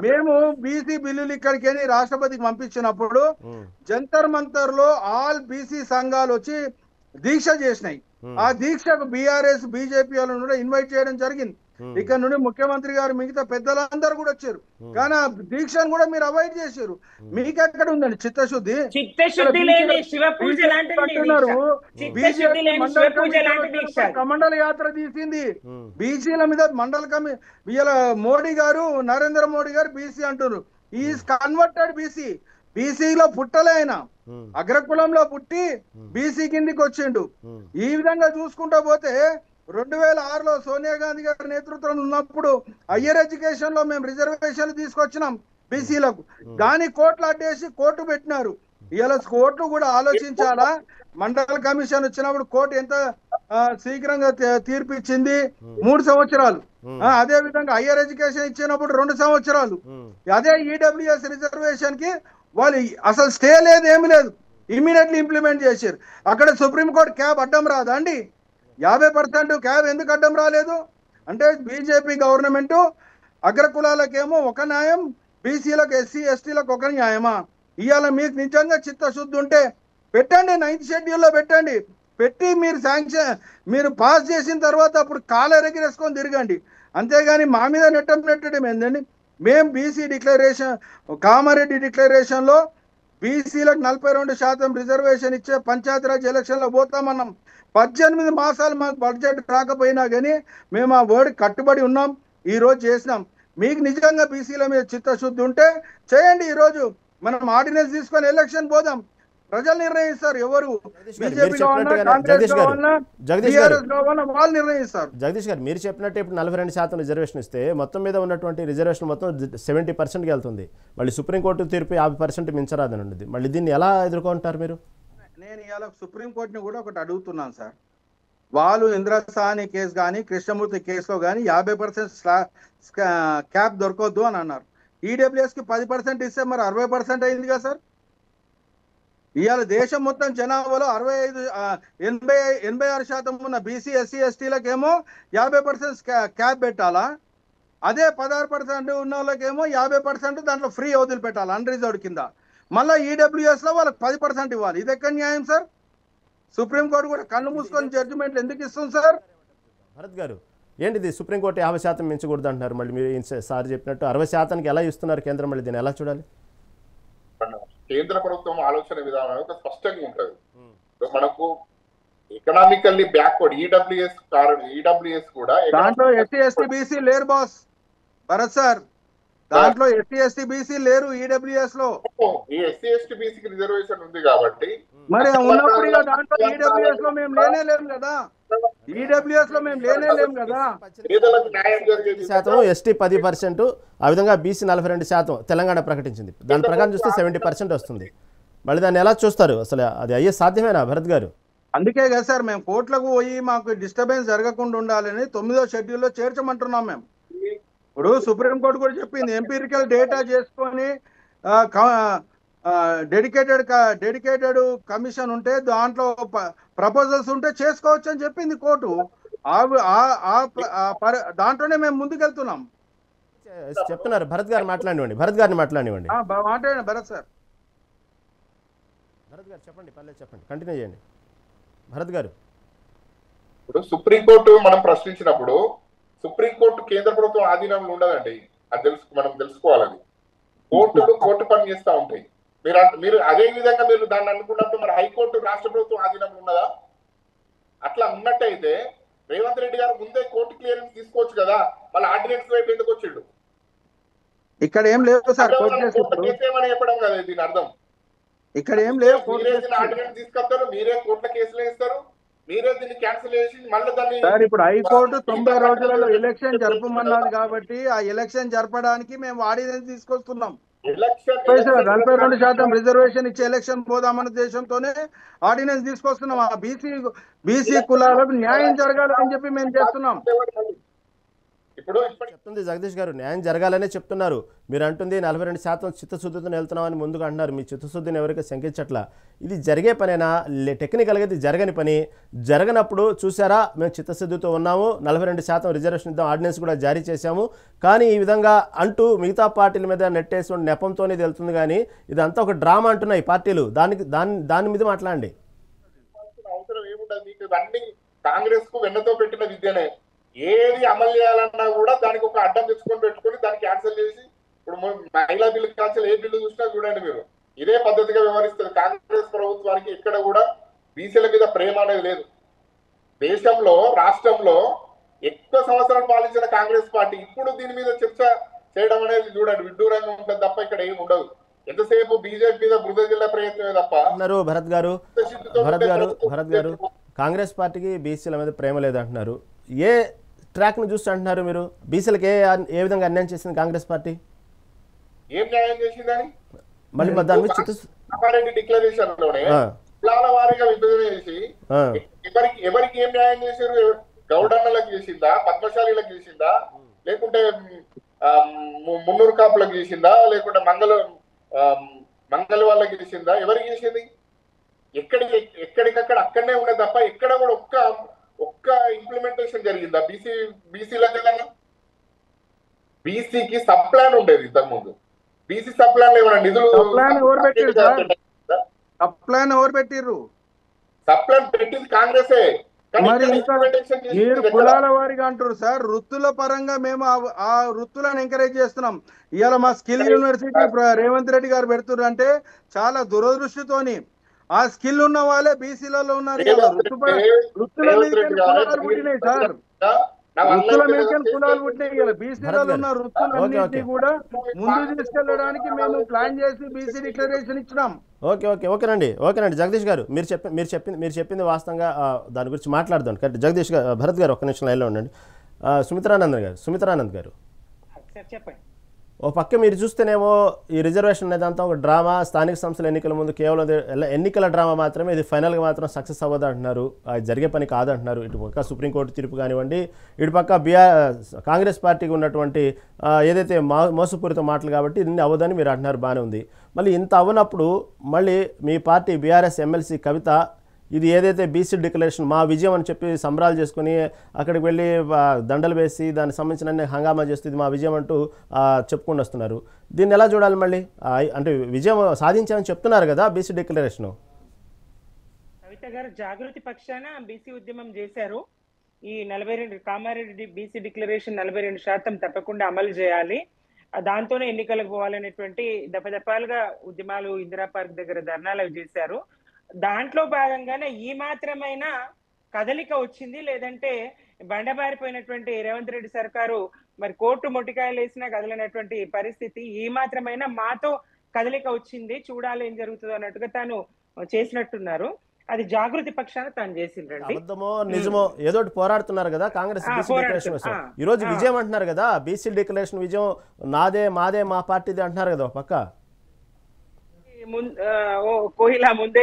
మేము బీసీ బిల్లులు ఇక్కడికి రాష్ట్రపతికి పంపించినప్పుడు జంతర్ మంతర్ లో ఆల్ బీసీ సంఘాలు వచ్చి దీక్ష చేసినాయి. ఆ దీక్షకు బీఆర్ఎస్ బీజేపీ వాళ్ళని కూడా ఇన్వైట్ చేయడం జరిగింది. ఇక్కడ నుండి ముఖ్యమంత్రి గారు మిగతా పెద్దలందరూ కూడా వచ్చారు. కానీ ఆ దీక్షను కూడా మీరు అవాయిడ్ చేశారు. మీకెక్కడ ఉందండి చిత్తశుద్ధి? మండల యాత్ర తీసింది బీసీల మీద. ఇలా మోడీ గారు, నరేంద్ర మోడీ గారు బీసీ అంటున్నారు. Is converted BC. బీసీలో పుట్టలే ఆయన, అగ్రకులంలో పుట్టి బీసీ కిందికి వచ్చిండు. ఈ విధంగా చూసుకుంటా పోతే 2006లో సోనియా గాంధీ గారి నేతృత్వంలో ఉన్నప్పుడు హయ్యర్ ఎడ్యుకేషన్ లో మేము రిజర్వేషన్లు తీసుకొచ్చినాం బీసీలకు. దాని కోట్లు అడ్డేసి కోర్టు పెట్టినారు. ఇలా కోర్టు కూడా ఆలోచించాలా? మండల కమిషన్ వచ్చినప్పుడు కోర్టు ఎంత శీఘ్రంగా తీర్పు ఇచ్చింది 3 సంవత్సరాలు. అదే విధంగా హయ్యర్ ఎడ్యుకేషన్ ఇచ్చినప్పుడు 2 సంవత్సరాలు. అదే ఈడబ్ల్యూఎస్ రిజర్వేషన్ కి వాళ్ళు అసలు స్టే లేదు, ఏమి లేదు, ఇమీడియట్లీ ఇంప్లిమెంట్ చేశారు. అక్కడ సుప్రీంకోర్టు క్యాబ్ అడ్డం రాదా అండి? 50% క్యాబ్ ఎందుకు అడ్డం రాలేదు అంటే బీజేపీ గవర్నమెంట్ అగ్రకులాలకేమో ఒక న్యాయం, బీసీలకు ఎస్సీ ఎస్టీలకు ఒక న్యాయమా? ఇవాళ మీకు నిజంగా చిత్తశుద్ధి ఉంటే పెట్టండి, 9th షెడ్యూల్లో పెట్టండి, పెట్టి మీరు పాస్ చేసిన తర్వాత అప్పుడు కాలరెగిరేసుకొని తిరగండి. అంతేగాని మా మీద నెట్టడం ఏంటండి? మేము బీసీ డిక్లరేషన్, కామారెడ్డి డిక్లరేషన్లో బీసీలకు 42% రిజర్వేషన్ ఇచ్చే పంచాయతీరాజ్ ఎలక్షన్లో పోతామన్నాం. 18 మాసాలు మాకు బడ్జెట్ రాకపోయినా కానీ మేము ఆ వర్డ్ కట్టుబడి ఉన్నాం. ఈరోజు చేసినాం. మీకు నిజంగా బీసీల మీద చిత్తశుద్ధి ఉంటే చేయండి. ఈరోజు మనం ఆర్డినెన్స్ తీసుకొని ఎలక్షన్ పోదాం. ప్రజలు నిర్ణయిస్తారు ఎవరు బీజేపీ కావాలన్నా, కాంగ్రెస్ కావాలన్నా, టీఆర్ఎస్ కావాలన్నా వాళ్ళు నిర్ణయిస్తారు. జగదీష్ గారు, మీరు చెప్పినట్టు ఇప్పుడు 42% రిజర్వేషన్ ఇస్తే మొత్తం మీద ఉన్నటువంటి రిజర్వేషన్ మొత్తం 70%కి వెళ్తుంది. మళ్ళీ సుప్రీంకోర్టు తీర్పు 50% మించరాదని ఉండేది. మళ్ళీ దీన్ని ఎలా ఎదుర్కొంటారు మీరు? నేను ఇవాళ సుప్రీంకోర్టుని కూడా ఒకటి అడుగుతున్నాను సార్. వాళ్ళు ఇంద్రసాని కేసు కానీ కృష్ణమూర్తి కేసులో కానీ 50% క్యాప్ దొరకొద్దు అని అన్నారు. ఈడబ్ల్యూఎస్కి 10% ఇస్తే మరి 60% అయింది కదా సార్. ఇవాళ దేశం మొత్తం జనాభాలో 86% ఉన్న బీసీ ఎస్సీ ఎస్టీలకేమో 50% క్యాప్ పెట్టాలా? అదే 16% ఉన్న వాళ్ళకేమో 50% దాంట్లో ఫ్రీ వదిలి పెట్టాలి అన్రిజర్వ్డ్ కింద. మళ్ళీ ఈడబ్ల్యూఎస్ లో వాళ్ళకి 10% ఇవ్వాలి. ఇది ఎక్కడ న్యాయం సార్? సుప్రీంకోర్టు కూడా కళ్ళు మూసుకొని జడ్జిమెంట్లు ఎందుకు ఇస్తుంది సార్? భరత్ గారు, ఏంటిది సుప్రీంకోర్టు 50% మించకూడదు అంటున్నారు. మళ్ళీ మీరు సార్ చెప్పినట్టు 60%కి ఎలా ఇస్తున్నారు కేంద్రం? మళ్ళీ దీన్ని ఎలా చూడాలి? కేంద్ర ప్రభుత్వం ఆలోచన విధానం ఒక స్పష్టంగా ఉంటుంది. మనకు ఎకనామికల్లీ బ్యాక్వర్డ్ ఈడబ్ల్యూఎస్ కూడా దాంట్లో ఎస్సీ ఎస్టీ బీసీ లేరు బాస్ భరత్ సార్. దాంట్లో ఎస్సీ ఎస్టీ బీసీ లేరు ఈడబ్ల్యూఎస్ లో. ఈ ఎస్సీ ఎస్టీ బీసీకి రిజర్వేషన్ ఉంది కాబట్టి మరి ఉన్నప్పుడు దాంట్లో ఈడబ్ల్యూఎస్ లో మేము లేనేలేము కదా. ఈడబ్ల్యూఎస్ లో మేము లేనేలేము కదా. ఎస్టీ 10%, ఆ విధంగా బీసీ 42% తెలంగాణ ప్రకటించింది. దాని ప్రకారం చూస్తే 70% వస్తుంది. మళ్ళీ దాన్ని ఎలా చూస్తారు? అసలు అది అయ్యే సాధ్యమేనా భరత్ గారు? అందుకే కదా సార్ మేము కోర్టులకు పోయి మాకు డిస్టర్బెన్స్ జరగకుండా ఉండాలని 9వ షెడ్యూల్లో చేర్చమంటున్నాం. మేము ఇప్పుడు సుప్రీంకోర్టు కూడా చెప్పింది ఎంపీరికల్ డేటా చేసుకొని డెడికేటెడ్ కమిషన్ ఉంటే దాంట్లో ప్రపోజల్స్ ఉంటే చేసుకోవచ్చు అని చెప్పింది కోర్టు. దాంట్లోనే మేము ముందుకెళ్తున్నాం. చెప్తున్నారు. భరత్ గారు మాట్లాడివ్వండి. మాట్లాడండి భరత్ సార్. భరత్ గారు చెప్పండి, పర్లేదు చెప్పండి, కంటిన్యూ చేయండి భరత్ గారు. ఇప్పుడు సుప్రీంకోర్టు మనం ప్రశ్నించినప్పుడు సుప్రీంకోర్టు కేంద్ర ప్రభుత్వం ఆధీనంలో ఉండదండి. అది మనం తెలుసుకోవాలని. కోర్టు పని చేస్తూ ఉంటాయి. మీరు అదే విధంగా మీరు దాన్ని అనుకున్నప్పుడు మరి హైకోర్టు రాష్ట్ర ప్రభుత్వం ఆధీనంలో ఉన్నదా? అట్లా ఉన్నట్టయితే రేవంత్ రెడ్డి గారు ముందే కోర్టు క్లియరెన్స్ తీసుకోవచ్చు కదా. మళ్ళీ ఆర్డినెన్స్ వైపు ఎందుకు వచ్చిండు? ఇక్కడ ఏం లేదు సార్. చేసేమని చెప్పడం కదా దీని అర్థం. ఇక్కడ ఏం లేదు. ఆర్డినెన్స్ తీసుకొస్తారు, మీరే కోర్టుల కేసులు వేస్తారు, మీరే దీన్ని క్యాన్సిల్ చేసి మళ్ళీ దాన్ని. సార్ ఇప్పుడు హైకోర్టు 90 రోజులలో ఎలక్షన్ జరపమన్నది కాబట్టి ఆ ఎలక్షన్ జరపడానికి మేము ఆర్డినెన్స్ తీసుకొస్తున్నాం. 42% రిజర్వేషన్ ఇచ్చే ఎలక్షన్ పోదామన్న దేశంతోనే ఆర్డినెన్స్ తీసుకొస్తున్నాం. ఆ బీసీ కులాలకు న్యాయం జరగాలని చెప్పి మేము చేస్తున్నాం. ఇప్పుడు చెప్తుంది జగదీష్ గారు, న్యాయం జరగాలనే చెప్తున్నారు. మీరు అంటుంది 42% చిత్తశుద్ధితో వెళ్తున్నామని ముందుకు అంటున్నారు. మీ చిత్తశుద్ధిని ఎవరికి శంకించట్లా. ఇది జరిగే పనేనా? టెక్నికల్గా ఇది జరగని పని. జరగనప్పుడు చూసారా, మేము చిత్తశుద్ధితో ఉన్నాము, 42% రిజర్వేషన్ ఇద్దాం, ఆర్డినెన్స్ కూడా జారీ చేశాము, కానీ ఈ విధంగా అంటూ మిగతా పార్టీల మీద నెట్టేసి నెపంతోనే వెళ్తుంది. కానీ ఇదంతా ఒక డ్రామా అంటున్నాయి పార్టీలు. దాని మీద మాట్లాడండి. అవసరం ఏముండదు మీకు. ఇవన్నీ కాంగ్రెస్ కు వెన్నతో పెట్టిన విద్యనే. ఏది అమలు చేయాలన్నా కూడా దానికి ఒక అడ్డం తెచ్చుకొని పెట్టుకొని దాన్ని క్యాన్సిల్ చేసి, ఇప్పుడు మహిళా బిల్లు క్యాన్సిల్, ఏ బిల్లు చూసినా చూడండి మీరు, ఇదే పద్ధతిగా వ్యవహరిస్తుంది. కాంగ్రెస్ ప్రభుత్వానికి ఎక్కడ కూడా బీసీల మీద ప్రేమ అనేది లేదు. దేశంలో రాష్ట్రంలో ఎక్కువ సంవత్సరాలు పాలించిన కాంగ్రెస్ పార్టీ ఇప్పుడు దీని మీద చర్చ చేయడం అనేది చూడండి విడ్డూరంగా ఉంటుంది తప్ప ఇక్కడ ఏమి ఉండదు. ఎంతసేపు బీజేపీ మీద బురద జిల్లా ప్రయత్నమే తప్ప. భరత్ గారు కాంగ్రెస్ పార్టీకి బీసీల మీద ప్రేమ లేదంటున్నారు. ఏ ట్రాక్ ను చూసి అంటున్నారు మీరు? బీసీలకు ఏ విధంగా అన్యాయం చేసింది కాంగ్రెస్ పార్టీ? ఏం న్యాయం చేసిందని మళ్ళీ దాని మీద డిక్లరేషన్ లోనే కులాల వారీగా విభజన చేసి ఎవరికి ఏం న్యాయం చేశారు? గౌడన్నలకు చేసిందా, పద్మశాలీలకు చేసిందా, లేకుంటే మున్నూరు కాపులకు చేసిందా, లేకుంటే మంగళ వాళ్ళకి చేసిందా? ఎవరికి చేసింది? ఎక్కడికక్కడ అక్కడనే ఉన్నది తప్ప ఎక్కడ కూడా ఒక్క ఇంప్లిమెంటేషన్ జరిగిందా బీసీల తెలంగాణ? బీసీకి సబ్ ప్లాన్ ఉండేది ఇంతకుముందు. బీసీ సబ్ ప్లాన్ ఏమైనా నిధులు సబ్ ప్లాన్ ఎవరు పెట్టిర్రు? సబ్ ప్లాన్ పెట్టింది కాంగ్రెసే. మరి మీరు కులాల వారిగా అంటారు సార్. వృత్తుల పరంగా మేము ఆ వృత్తులను ఎంకరేజ్ చేస్తున్నాం. ఇవాళ మా స్కిల్ యూనివర్సిటీ రేవంత్ రెడ్డి గారు పెడుతున్నారు అంటే చాలా దురదృష్టితోని ఆ స్కిల్ ఉన్న వాళ్ళే బీసీలలో ఉన్నారు. వృత్తుల మీద కులాలు పుట్టినాయి సార్, వృత్తుల మీద కులాలు పుట్టినాయి. ఇలా బీసీలలో ఉన్న వృత్తులన్నింటినీ కూడా ముందు తీసుకెళ్ళడానికి మేము ప్లాన్ చేసి బీసీ డిక్లరేషన్ ఇచ్చినాం. ఓకేనండి జగదీష్ గారు, మీరు చెప్పింది వాస్తవంగా దాని గురించి మాట్లాడదాం. కరెక్ట్. జగదీష్ గారు, భరత్ గారు ఒక్క నిమిషం లైన్లో ఉండండి. సుమిత్రానంద్ గారు చెప్పండి. ఓ పక్క మీరు చూస్తేనేమో ఈ రిజర్వేషన్ అనేదంతా ఒక డ్రామా, స్థానిక సంస్థల ఎన్నికల ముందు కేవలం ఎన్నికల డ్రామా మాత్రమే, ఇది ఫైనల్గా మాత్రం సక్సెస్ అవ్వదు అంటున్నారు, అది జరిగే పని కాదంటున్నారు. ఇటు పక్క సుప్రీంకోర్టు తీర్పు కానివ్వండి, ఇటు పక్క కాంగ్రెస్ పార్టీకి ఉన్నటువంటి ఏదైతే మోసపూరిత మాటలు కాబట్టి ఇన్ని అవ్వదని మీరు అంటున్నారు, బాగానే ఉంది. మళ్ళీ ఇంత అవ్వనప్పుడు మళ్ళీ మీ పార్టీ బీఆర్ఎస్ ఎమ్మెల్సీ కవిత ఇది ఏదైతే బీసీ డిక్లరేషన్ మా విజయం అని చెప్పి సంబరాలు చేసుకుని అక్కడికి వెళ్ళి దండలు వేసి దానికి సంబంధించిన హంగామా చేస్తూ ఇది మా విజయం అంటూ చెప్పుకుంటూ వస్తున్నారు. దీన్ని ఎలా చూడాలి? మళ్ళీ అంటే విజయం సాధించామని చెప్తున్నారు కదా బీసీ డిక్లరేషన్. కవిత గారు జాగృతి పక్షాన బీసీ ఉద్యమం చేశారు. ఈ 42 కామారెడ్డి బీసీ డిక్లరేషన్ 42% తప్పకుండా అమలు చేయాలి, దాంతోనే ఎన్నికలకు పోవాలనేటువంటి దఫదఫాలుగా ఉద్యమాలు ఇందిరా పార్క్ దగ్గర ధర్నాలు చేశారు. దాంట్లో భాగంగానే ఈ మాత్రమైనా కదలిక వచ్చింది. లేదంటే బండబారిపోయినటువంటి రేవంత్ రెడ్డి సర్కారు మరి కోర్టు మొట్టికాయలు వేసినా కదలనటువంటి పరిస్థితి. ఈ మాత్రమైనా మాతో కదలిక వచ్చింది, చూడాలి ఏం జరుగుతుందో అన్నట్టుగా తాను చేసినట్టున్నారు. అది జాగృతి పక్షాన తాను చేసిండ్రండి. అబద్ధమో నిజమో ఏదో పోరాడుతున్నారు కదా కాంగ్రెస్ బీసీ డిక్లరేషన్ కోసం. ఈ రోజు విజయం అంటున్నారు కదా, బీసీ డిక్లరేషన్ విజయం నాదే మాదే మా పార్టీదే అంటున్నారు కదా. పక్క కోయిలా ముందే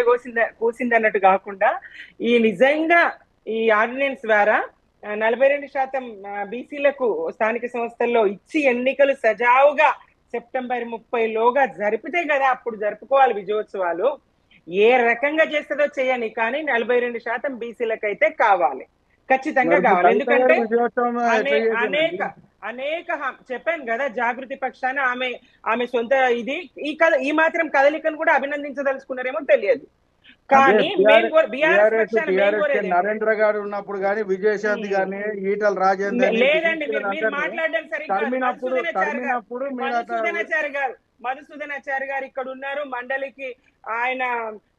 కూసింది అన్నట్టు కాకుండా ఈ నిజంగా ఈ ఆర్డినెన్స్ ద్వారా 42% బీసీలకు స్థానిక సంస్థల్లో ఇచ్చి ఎన్నికలు సజావుగా సెప్టెంబర్ 30లోగా జరిపితే కదా అప్పుడు జరుపుకోవాలి విజయోత్సవాలు. ఏ రకంగా చేస్తుందో చేయని, కానీ 42% బీసీలకైతే కావాలి, ఖచ్చితంగా కావాలి. ఎందుకంటే అనేక చెప్పాను కదా జాగృతి పక్షాన ఆమె సొంత ఇది ఈ మాత్రం కదలికను కూడా అభినందించదలుచుకున్నారేమో తెలియదు. కానీ నరేంద్ర గారు ఉన్నప్పుడు కానీ విజయశాంతి గాని ఈటల రాజేందర్ లేదండి, మీరు మాట్లాడడానికి సరిగ్గా మధుసూదనాచారి గారు ఇక్కడ ఉన్నారు, మండలికి ఆయన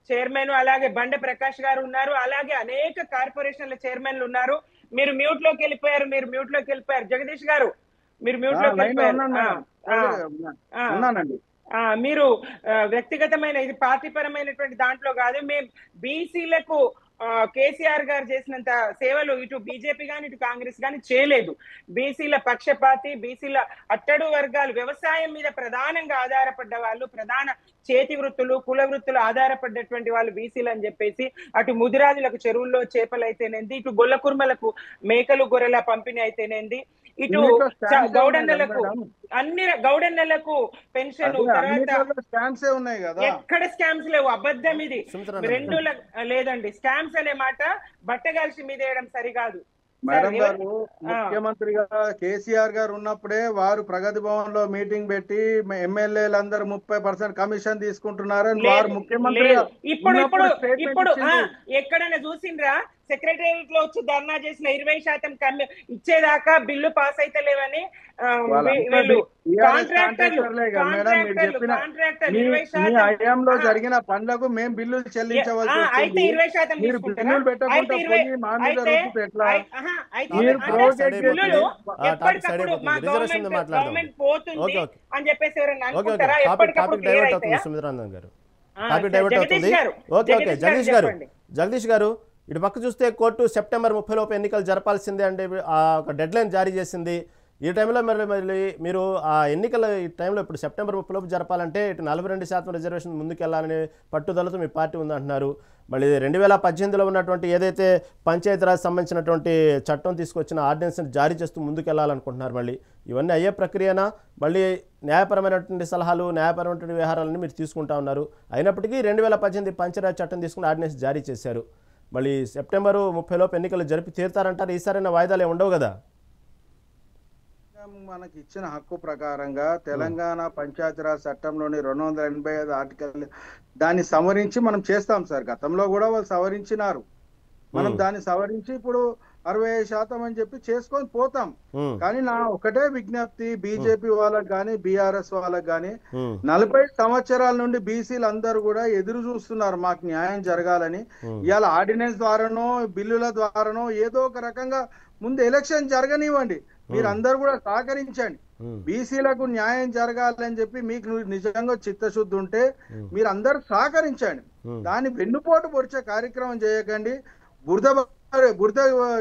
చైర్మన్, అలాగే బండ ప్రకాష్ గారు ఉన్నారు, అలాగే అనేక కార్పొరేషన్ల చైర్మన్లు ఉన్నారు. మీరు మ్యూట్ లోకి వెళ్ళిపోయారు. జగదీష్ గారు మీరు మ్యూట్ లోకి వెళ్ళిపోయారు. మీరు వ్యక్తిగతమైన ఇది పార్టీ పరమైనటువంటి దాంట్లో కాదు. మేము బీసీలకు కేసీఆర్ గారు చేసినంత సేవలు ఇటు బీజేపీ గాని ఇటు కాంగ్రెస్ గాని చేయలేదు. బీసీల పక్షపాతి, బీసీల అట్టడు వర్గాలు, వ్యవసాయం మీద ప్రధానంగా ఆధారపడ్డ వాళ్ళు, ప్రధాన చేతి వృత్తులు కుల వృత్తులు ఆధారపడ్డటువంటి వాళ్ళు బీసీలు అని చెప్పేసి అటు ముదిరాజులకు చెరువుల్లో చేపలు అయితేనేంది, ఇటు గొల్ల కుర్మలకు మేకలు గొర్రెల పంపిణీ అయితేనేంది, ఇటు గౌడన్నలకు అన్ని గౌడన్నలకు పెన్షన్, తర్వాత ఎక్కడ స్కామ్స్ లేవు. అబద్ధం ఇది. లేదండి, స్కామ్స్ అనే మాట బట్టగాల్సి మీద వేయడం సరికాదు. మేడం గారు ముఖ్యమంత్రిగా కేసీఆర్ గారు ఉన్నప్పుడే వారు ప్రగతి భవన్ లో మీటింగ్ పెట్టి ఎమ్మెల్యేలందరూ 30% కమిషన్ తీసుకుంటున్నారని వారు ముఖ్యమంత్రి ఇప్పుడు ఎక్కడైనా చూసిండ్రా సెక్రటేరియట్ లో వచ్చి ధర్నా చేసిన 20% ఇచ్చేదాకా బిల్లు పాస్ అయితే లేవని హయాంలో జరిగిన పనులకు మేము బిల్లులు చెల్లించవలసి అయితే 20% గవర్నమెంట్ పోతుంది అని చెప్పేసి ఎవరైనా అనుకుంటారా? జగదీష్ గారు ఇటు పక్క చూస్తే కోర్టు సెప్టెంబర్ 30 లోపు ఎన్నికలు జరపాల్సిందే అంటే ఒక డెడ్ లైన్ జారీ చేసింది. ఈ టైంలో మళ్ళీ మీరు ఆ ఎన్నికల ఈ టైంలో ఇప్పుడు సెప్టెంబర్ 30 లోపు జరపాలంటే ఇటు 42% రిజర్వేషన్ ముందుకెళ్లాలనే పట్టుదలతో మీ పార్టీ ఉందంటున్నారు. మళ్ళీ 2018లో ఉన్నటువంటి ఏదైతే పంచాయతీరాజ్ సంబంధించినటువంటి చట్టం తీసుకొచ్చిన ఆర్డినెన్స్ని జారీ చేస్తూ ముందుకెళ్లాలనుకుంటున్నారు. మళ్ళీ ఇవన్నీ అయ్యే ప్రక్రియనా? మళ్ళీ న్యాయపరమైనటువంటి సలహాలు, న్యాయపరమైనటువంటి వ్యవహారాలన్నీ మీరు తీసుకుంటా ఉన్నారు. అయినప్పటికీ 2018 పంచాయతీరాజ్ చట్టం తీసుకుని ఆర్డినెన్స్ జారీ చేశారు. మళ్ళీ సెప్టెంబర్ 30 లోపు ఎన్నికలు జరిపి తీరుతారంటారు. ఈసారైనా వాయిదాలు ఉండవు కదా? మనకి ఇచ్చిన హక్కు ప్రకారంగా తెలంగాణ పంచాయతీరాజ్ చట్టంలోని 285 ఆర్టికల్ దాన్ని సవరించి మనం చేస్తాం సార్. గతంలో కూడా వాళ్ళు సవరించినారు, మనం దాన్ని సవరించి ఇప్పుడు 65% అని చెప్పి చేసుకొని పోతాం. కానీ నా ఒకటే విజ్ఞప్తి బీజేపీ వాళ్ళకి కానీ బీఆర్ఎస్ వాళ్ళకి కానీ, 40 సంవత్సరాల నుండి బీసీలు అందరూ కూడా ఎదురు చూస్తున్నారు మాకు న్యాయం జరగాలని. ఇవాళ ఆర్డినెన్స్ ద్వారానో బిల్లుల ద్వారానో ఏదో ఒక రకంగా ముందు ఎలక్షన్ జరగనివ్వండి, మీరందరూ కూడా సహకరించండి. బీసీలకు న్యాయం జరగాలని చెప్పి మీకు నిజంగా చిత్తశుద్ధి ఉంటే మీరందరూ సహకరించండి. దాన్ని వెన్నుపోటు పొడిచే కార్యక్రమం చేయకండి, బురద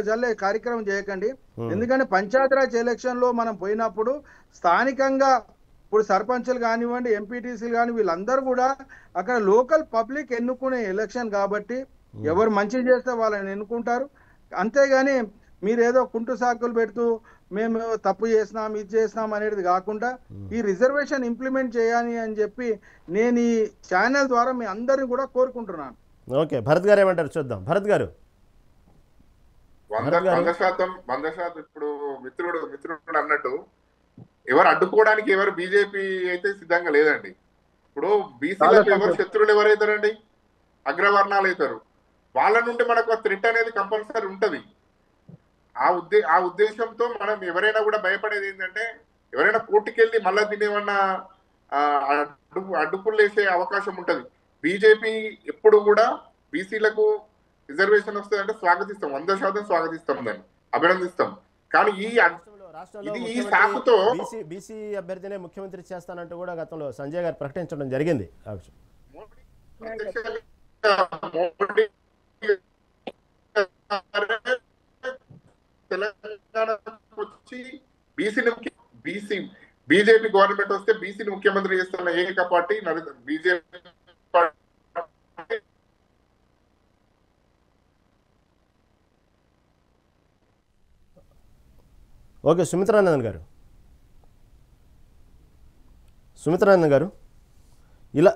జల్లే కార్యక్రమం చేయకండి. ఎందుకంటే పంచాయతీరాజ్ ఎలక్షన్ లో మనం పోయినప్పుడు స్థానికంగా ఇప్పుడు సర్పంచులు కానివ్వండి, ఎంపీటీసీలు కానీ వీళ్ళందరూ కూడా అక్కడ లోకల్ పబ్లిక్ ఎన్నుకునే ఎలక్షన్ కాబట్టి ఎవరు మంచి చేస్తే వాళ్ళని ఎన్నుకుంటారు. అంతేగాని మీరేదో కుంటు సాకులు పెడుతూ మేము తప్పు చేసినాం ఇది చేసినాం అనేది కాకుండా ఈ రిజర్వేషన్ ఇంప్లిమెంట్ చేయాలి అని చెప్పి నేను ఈ ఛానల్ ద్వారా మీ అందరిని కూడా కోరుకుంటున్నాను. ఓకే, భరత్ గారు ఏమంటారు చూద్దాం. భరత్ గారు 100% ఇప్పుడు మిత్రుడు అన్నట్టు ఎవరు అడ్డుకోవడానికి ఎవరు బీజేపీ అయితే సిద్ధంగా లేదండి. ఇప్పుడు బీసీలకు ఎవరు శత్రువులు ఎవరైతారండి? అగ్రవర్ణాలు అవుతారు. వాళ్ళ నుండి మనకు థ్రెట్ అనేది కంపల్సరీ ఉంటది. ఆ ఉద్దేశంతో మనం ఎవరైనా కూడా భయపడేది ఏంటంటే, ఎవరైనా కోర్టుకెళ్ళి మళ్ళా దీన్ని ఏమన్నా అడ్డుపులు వేసే అవకాశం ఉంటది. బీజేపీ ఎప్పుడు కూడా బీసీలకు రిజర్వేషన్ వస్తుందంటే స్వాగతిస్తాం, 100% స్వాగతిస్తాం, దాన్ని అభినందిస్తాం. కానీ ఈ సాకుతో బీసీ అభ్యర్థినే ముఖ్యమంత్రి చేస్తానంటూ కూడా గతంలో సంజయ్ గారు ప్రకటించడం జరిగింది. తెలంగాణ వచ్చి బీజేపీ గవర్నమెంట్ వస్తే బీసీని ముఖ్యమంత్రి చేస్తున్న ఏకైక పార్టీ బీజేపీ. ఓకే, సుమిత్రానందన్ గారు ఇలా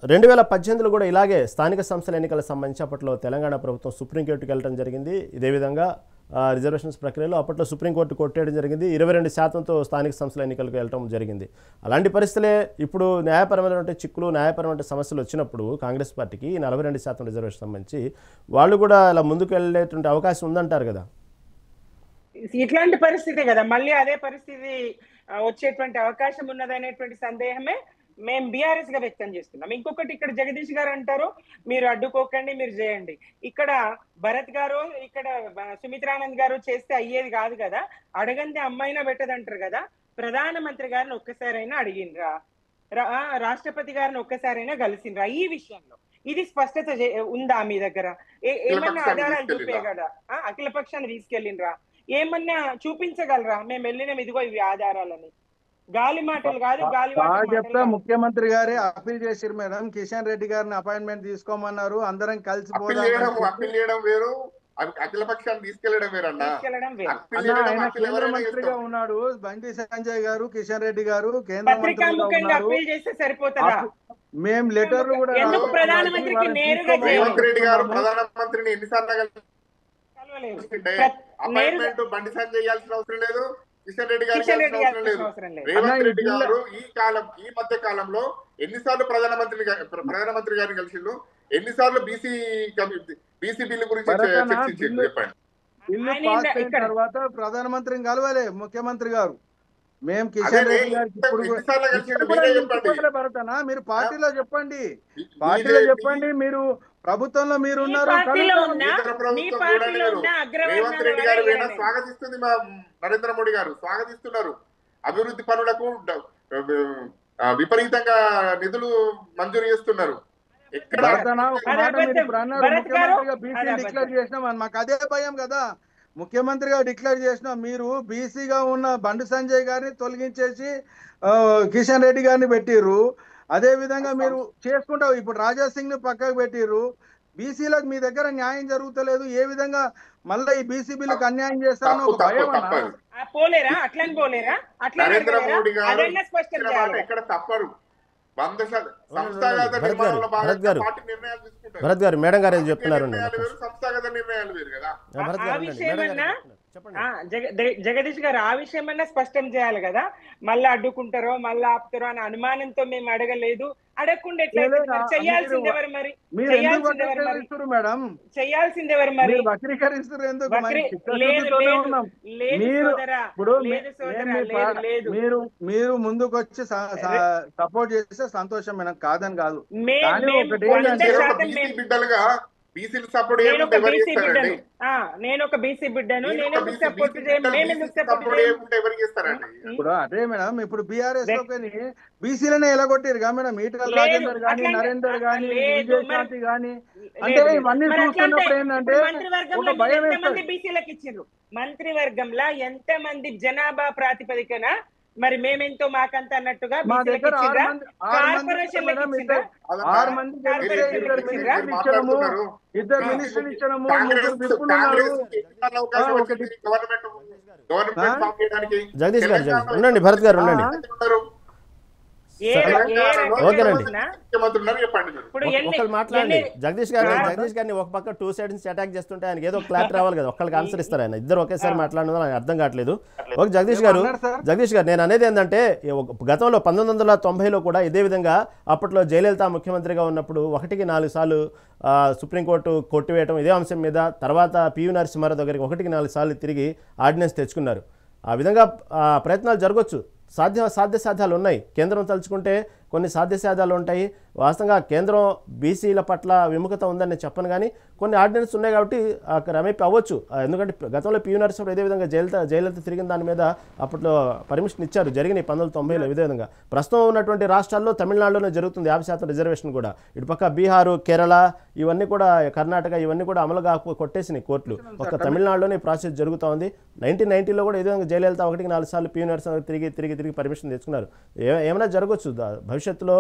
2018లో కూడా ఇలాగే స్థానిక సంస్థల ఎన్నికల సంబంధించి అప్పట్లో తెలంగాణ ప్రభుత్వం సుప్రీంకోర్టుకి వెళ్ళడం జరిగింది. ఇదే విధంగా రిజర్వేషన్స్ ప్రక్రియలో అప్పట్లో సుప్రీంకోర్టు కొట్టేయడం జరిగింది. 22%తో స్థానిక సంస్థల ఎన్నికలకు వెళ్ళడం జరిగింది. అలాంటి పరిస్థితులే ఇప్పుడు న్యాయపరమైనటువంటి చిక్కులు, న్యాయపరమైన సమస్యలు వచ్చినప్పుడు కాంగ్రెస్ పార్టీకి 42% రిజర్వేషన్ సంబంధించి వాళ్ళు కూడా అలా ముందుకు వెళ్ళేటువంటి అవకాశం ఉందంటారు కదా? ఇట్లాంటి పరిస్థితే కదా మళ్ళీ అదే పరిస్థితి వచ్చేటువంటి అవకాశం ఉన్నదనేటువంటి సందేహమే మేము బీఆర్ఎస్ గా వ్యక్తం చేస్తున్నాం. ఇంకొకటి ఇక్కడ జగదీష్ గారు అంటారు మీరు అడ్డుకోకండి, మీరు చేయండి. ఇక్కడ భరత్ గారు, ఇక్కడ సుమిత్రానంద్ గారు చేస్తే అయ్యేది కాదు కదా, అడగంది అమ్మాయినా పెట్టదంటారు కదా. ప్రధానమంత్రి గారిని ఒక్కసారైనా అడిగినరా, రాష్ట్రపతి గారిని ఒక్కసారైనా కలిసినరా ఈ విషయంలో? ఇది స్పష్టత ఉందా మీ దగ్గర? ఏమన్నా ఆధారాలు చూపేయగలరా? అఖిల పక్షాన్ని తీసుకెళ్ళినరా? ఏమన్నా చూపించగలరా? మేము వెళ్ళినాం ఇదిగో ఇవి ఆధారాలని? గాలి మాటలు కాదు, చెప్తా. ముఖ్యమంత్రి గారే అప్పీల్ చేసిరు మేడం, కిషన్ రెడ్డి గారిని అపాయింట్మెంట్ తీసుకోమన్నారు, అందరం కలిసి అప్పీల్ చేయడం వేరు, అఖిల పక్షాన్ని తీసుకెళ్లడం వేరన్నా. ఆయన కేంద్ర మంత్రిగా ఉన్నాడు బండి సంజయ్ గారు, కిషన్ రెడ్డి గారు కేంద్ర మంత్రిగా ఉన్నారు. మేము లెటర్లు కూడా రేవంత్ రెడ్డి గారు ప్రధానమంత్రిని ఎన్నిసార్లు అపాయింట్మెంట్ బండి సంజయ్ చేయాల్సిన అవసరం లేదు, కిషన్ రెడ్డి గారికి అవసరం లేదు. రేవంత్ రెడ్డి గారు ఈ మధ్య కాలంలో ఎన్నిసార్లు ప్రధానమంత్రి గారిని కలిసిండు, ఎన్నిసార్లు బీసీ బిల్లు గురించి చర్చించారు చెప్పండి. బిల్లు పాస్ అయిన తర్వాత ప్రధానమంత్రిని కలవాలి ముఖ్యమంత్రి గారు. మేము కిషన్ రెడ్డి గారికి భరతనా మీరు పార్టీలో చెప్పండి, మీరు ప్రభుత్వంలో మీరు ఉన్నారు. రేవంత్ రెడ్డి గారు స్వాగతిస్తుంది, మా నరేంద్ర మోడీ గారు స్వాగతిస్తున్నారు. అభివృద్ధి పనులకు విపరీతంగా నిధులు మంజూరు చేస్తున్నారు. ముఖ్యమంత్రిగా బీసీ డిక్లేర్ చేసినాం, మాకు అదే భయం కదా. ముఖ్యమంత్రిగా డిక్లేర్ చేసిన మీరు బీసీగా ఉన్న బండి సంజయ్ గారిని తొలగించేసి కిషన్ రెడ్డి గారిని పెట్టిర్రు. అదే విధంగా మీరు చేసుకుంటావు. ఇప్పుడు రాజా సింగ్ ని పక్కకు పెట్టిర్రు. బీసీలకు మీ దగ్గర న్యాయం జరుగుతలేదు. ఏ విధంగా మళ్ళీ ఈ బీసీ బిల్లుకు అన్యాయం చేస్తారని ఒక భయం అన్నా పోలేరా? అట్లని పోలేరా? అట్లా నరేంద్ర మోడీ గారు అదన్నా స్పష్టం చేయాలి. ఎక్కడ తప్పరు. భరత్ గారు మేడం గారు ఏం చెప్తున్నారు? సంస్థాగత నిర్ణయాలు వేరు కదా. జగదీష్ గారు ఆ విషయం అన్నా స్పష్టం చేయాలి కదా. మళ్ళీ అడ్డుకుంటారో మళ్ళీ ఆపుతారో అనే అనుమానంతో మేము అడగలేదు. అడగకుండా ఎట్లా చేయాల్సింది ఎవరు మరి? చేయాల్సింది ఎవరు మరి? మీరు ముందుకు వచ్చి సపోర్ట్ చేస్తే సంతోషం, మనం కాదని కాదు. బిడ్డలుగా బీసీలు సపోర్ట్ నేను ఒక బీసీ బిడ్డను. ఇప్పుడు అదే మేడం, ఇప్పుడు బీఆర్ఎస్ లో బీసీలనే ఎలాగొట్టారు మేడం. ఈటల రాజేందర్ గాని, నరేందర్ గాని, విజయశాంతి గాని, అంటే ఇవన్నీ చూస్తున్నప్పుడు ఏంటంటే ఒక భయం వేస్తుంది. బీసీలకు ఇచ్చిండ్రు మంత్రివర్గంలో ఎంత మంది జనాభా ప్రాతిపదికన మరి మేమెంతో మాకంత అన్నట్టుగా జగదీష్ గారు ఉండండి, భరత్ గారు ఉండండి. ఒకళ్ళు మాట్లాడండి. జగదీష్ గారిని ఒక పక్క టూ సైడ్స్ అటాక్ చేస్తుంటే ఆయనకి ఏదో క్లారిటీ రావాలి కదా. ఒక్కళ్ళకి ఆన్సర్ ఇస్తారు. ఆయన ఇద్దరు ఒకేసారి మాట్లాడడం నాకు అర్థం కావట్లేదు. ఓకే జగదీష్ గారు నేను అనేది ఏంటంటే గతంలో 1990లో కూడా ఇదే విధంగా అప్పట్లో జయలలిత ముఖ్యమంత్రిగా ఉన్నప్పుడు 1కి 4 సార్లు సుప్రీంకోర్టు కొట్టివేయటం ఇదే అంశం మీద. తర్వాత పివి నరసింహారావు దగ్గరికి 1కి 4 సార్లు తిరిగి ఆర్డినెన్స్ తెచ్చుకున్నారు. ఆ విధంగా ప్రయత్నాలు జరగవచ్చు. సాధ్యసాధ్యాలు ఉన్నాయి. కేంద్రం తలుచుకుంటే కొన్ని సాధ్యసాధ్యాలు ఉంటాయి. వాస్తవంగా కేంద్రం బీసీల పట్ల విముఖత ఉందని నేను చెప్పను, కానీ కొన్ని ఆర్డినెన్స్ ఉన్నాయి కాబట్టి రమేపి అవ్వచ్చు. ఎందుకంటే గతంలో పివి నరసింహారావు ఇదే విధంగా జయలలిత తిరిగిన దాని మీద అప్పట్లో పర్మిషన్ ఇచ్చారు. జరిగినాయి 1990లో ఇదే విధంగా. ప్రస్తుతం ఉన్నటువంటి రాష్ట్రాల్లో తమిళనాడులోనే జరుగుతుంది 50% రిజర్వేషన్ కూడా. ఇటుపక్క బీహారు, కేరళ, ఇవన్నీ కూడా కర్ణాటక, ఇవన్నీ కూడా అమలుగా కొట్టేసినాయి కోర్టులు. ఒక తమిళనాడులోనే ప్రాసెస్ జరుగుతూ ఉంది. 1990లో కూడా ఇదే విధంగా జయలలిత 1కి 4 సార్లు పివి నరసింహారావు తిరిగి పర్మిషన్ తెచ్చుకున్నారు. ఏమైనా జరగవచ్చు భవిష్యత్తులో.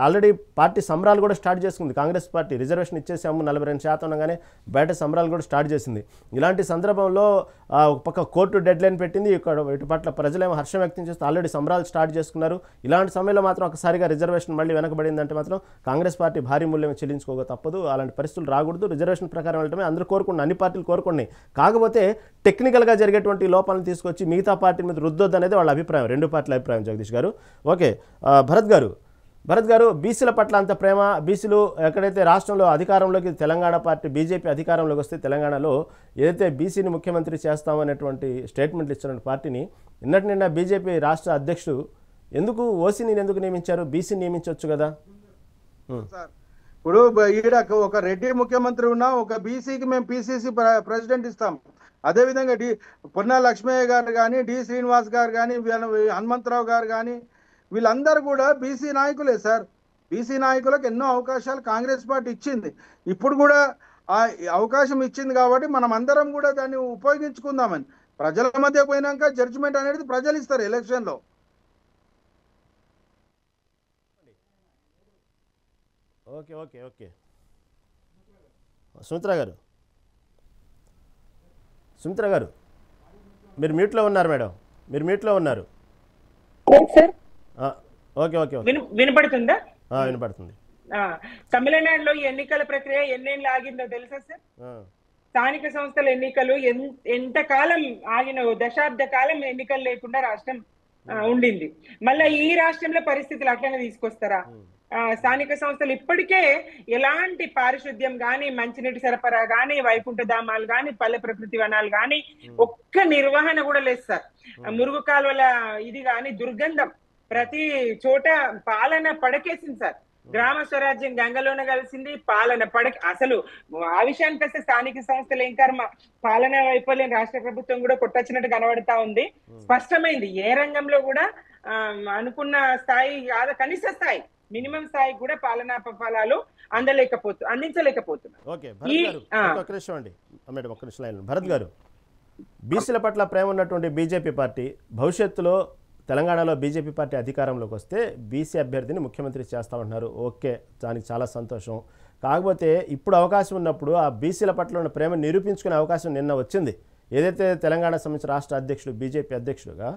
ఆల్రెడీ పార్టీ సంబరాలు కూడా స్టార్ట్ చేసుకుంది కాంగ్రెస్ పార్టీ. రిజర్వేషన్ ఇచ్చేసాము 42% అనగానే బయట సంబరాలు కూడా స్టార్ట్ చేసింది. ఇలాంటి సందర్భంలో ఒక పక్క కోర్టు డెడ్ లైన్ పెట్టింది. ఇటు పట్ల ప్రజలేమో హర్షం వ్యక్తం చేస్తూ ఆల్రెడీ సంబరాలు స్టార్ట్ చేసుకున్నారు. ఇలాంటి సమయంలో మాత్రం ఒకసారిగా రిజర్వేషన్ మళ్ళీ వెనకబడిందంటే మాత్రం కాంగ్రెస్ పార్టీ భారీ మూల్యం చెల్లించుకోక తప్పదు. అలాంటి పరిస్థితులు రాకూడదు. రిజర్వేషన్ ప్రకారం వెళ్ళటమే అందరూ కోరుకున్నారు, అన్ని పార్టీలు కోరుకున్నాయి. కాకపోతే టెక్నికల్గా జరిగేటువంటి లోపాలను తీసుకొచ్చి మిగతా పార్టీ మీద రుద్దొద్దు అనేది వాళ్ళ అభిప్రాయం, రెండు పార్టీల అభిప్రాయం. జగదీష్ గారు ఓకే. భరత్ గారు బీసీల పట్ల అంత ప్రేమ, బీసీలు ఎక్కడైతే రాష్ట్రంలో అధికారంలోకి తెలంగాణ పార్టీ బీజేపీ అధికారంలోకి వస్తే తెలంగాణలో ఏదైతే బీసీని ముఖ్యమంత్రి చేస్తామనేటువంటి స్టేట్మెంట్లు ఇచ్చినటువంటి పార్టీని నిన్న బీజేపీ రాష్ట్ర అధ్యక్షుడు ఎందుకు ఓసీని ఎందుకు నియమించారు? బీసీని నియమించవచ్చు కదా. ఇప్పుడు ఈడ ఒక రెడ్డి ముఖ్యమంత్రి ఉన్నా ఒక బీసీకి మేము పీసీసీ ప్రెసిడెంట్ ఇస్తాం. అదేవిధంగా పొన్నా లక్ష్మయ్య గారు కానీ, డి శ్రీనివాస్ గారు కానీ, హనుమంతరావు గారు కానీ, వీళ్ళందరూ కూడా బీసీ నాయకులే సార్. బీసీ నాయకులకు ఎన్నో అవకాశాలు కాంగ్రెస్ పార్టీ ఇచ్చింది. ఇప్పుడు కూడా ఆ అవకాశం ఇచ్చింది కాబట్టి మనం అందరం కూడా దాన్ని ఉపయోగించుకుందామని. ప్రజల మధ్య పోయినాక జడ్జిమెంట్ అనేది ప్రజలు ఇస్తారు ఎలక్షన్లో. ఓకే ఓకే ఓకే సుమిత్ర గారు మీరు మ్యూట్లో ఉన్నారు మేడం, మీరు మ్యూట్లో ఉన్నారు. ఓకే ఓకే వినపడుతుందా? వినపడుతుంది. తమిళనాడులో ఎన్నికల ప్రక్రియ ఎన్నేళ్ళు ఆగిందో తెలుసా సార్? స్థానిక సంస్థల ఎన్నికలు ఎంతకాలం ఆగిన, దశాబ్ద కాలం ఎన్నికలు లేకుండా రాష్ట్రం ఉండింది. మళ్ళీ ఈ రాష్ట్రంలో పరిస్థితులు అట్లనే తీసుకొస్తారా? స్థానిక సంస్థలు ఇప్పటికే ఎలాంటి పారిశుద్ధ్యం గాని, మంచినీటి సరఫరా గాని, వైకుంఠ ధామాలు గాని, పల్లె ప్రకృతి వనాలు గాని ఒక్క నిర్వహణ కూడా లేదు సార్. మురుగు కాలువల ఇది గాని దుర్గంధం ప్రతి చోట, పాలన పడకేసింది సార్. గ్రామ స్వరాజ్యం గంగలోనే కలిసింది, పాలన అసలు ఆ విషయానికి వస్తే స్థానిక సంస్థలు ఏం కర్మ, పాలన వైఫల్యం రాష్ట్ర ప్రభుత్వం కూడా కొట్టొచ్చినట్టు కనబడతా ఉంది. స్పష్టమైంది ఏ రంగంలో కూడా అనుకున్న స్థాయి కాదు, కనీస స్థాయి మినిమం స్థాయి కూడా పాలనా ఫలాలు అందించలేకపోతున్నారు. భరత్ గారు బీసీల పట్ల ప్రేమ ఉన్నటువంటి బీజేపీ పార్టీ భవిష్యత్తులో తెలంగాణలో బీజేపీ పార్టీ అధికారంలోకి వస్తే బీసీ అభ్యర్థిని ముఖ్యమంత్రి చేస్తామంటున్నారు. ఓకే, దానికి చాలా సంతోషం. కాకపోతే ఇప్పుడు అవకాశం ఉన్నప్పుడు ఆ బీసీల పట్ల ఉన్న ప్రేమ నిరూపించుకునే అవకాశం నిన్న వచ్చింది. ఏదైతే తెలంగాణ సంబంధించిన రాష్ట్ర అధ్యక్షుడు బీజేపీ అధ్యక్షుడుగా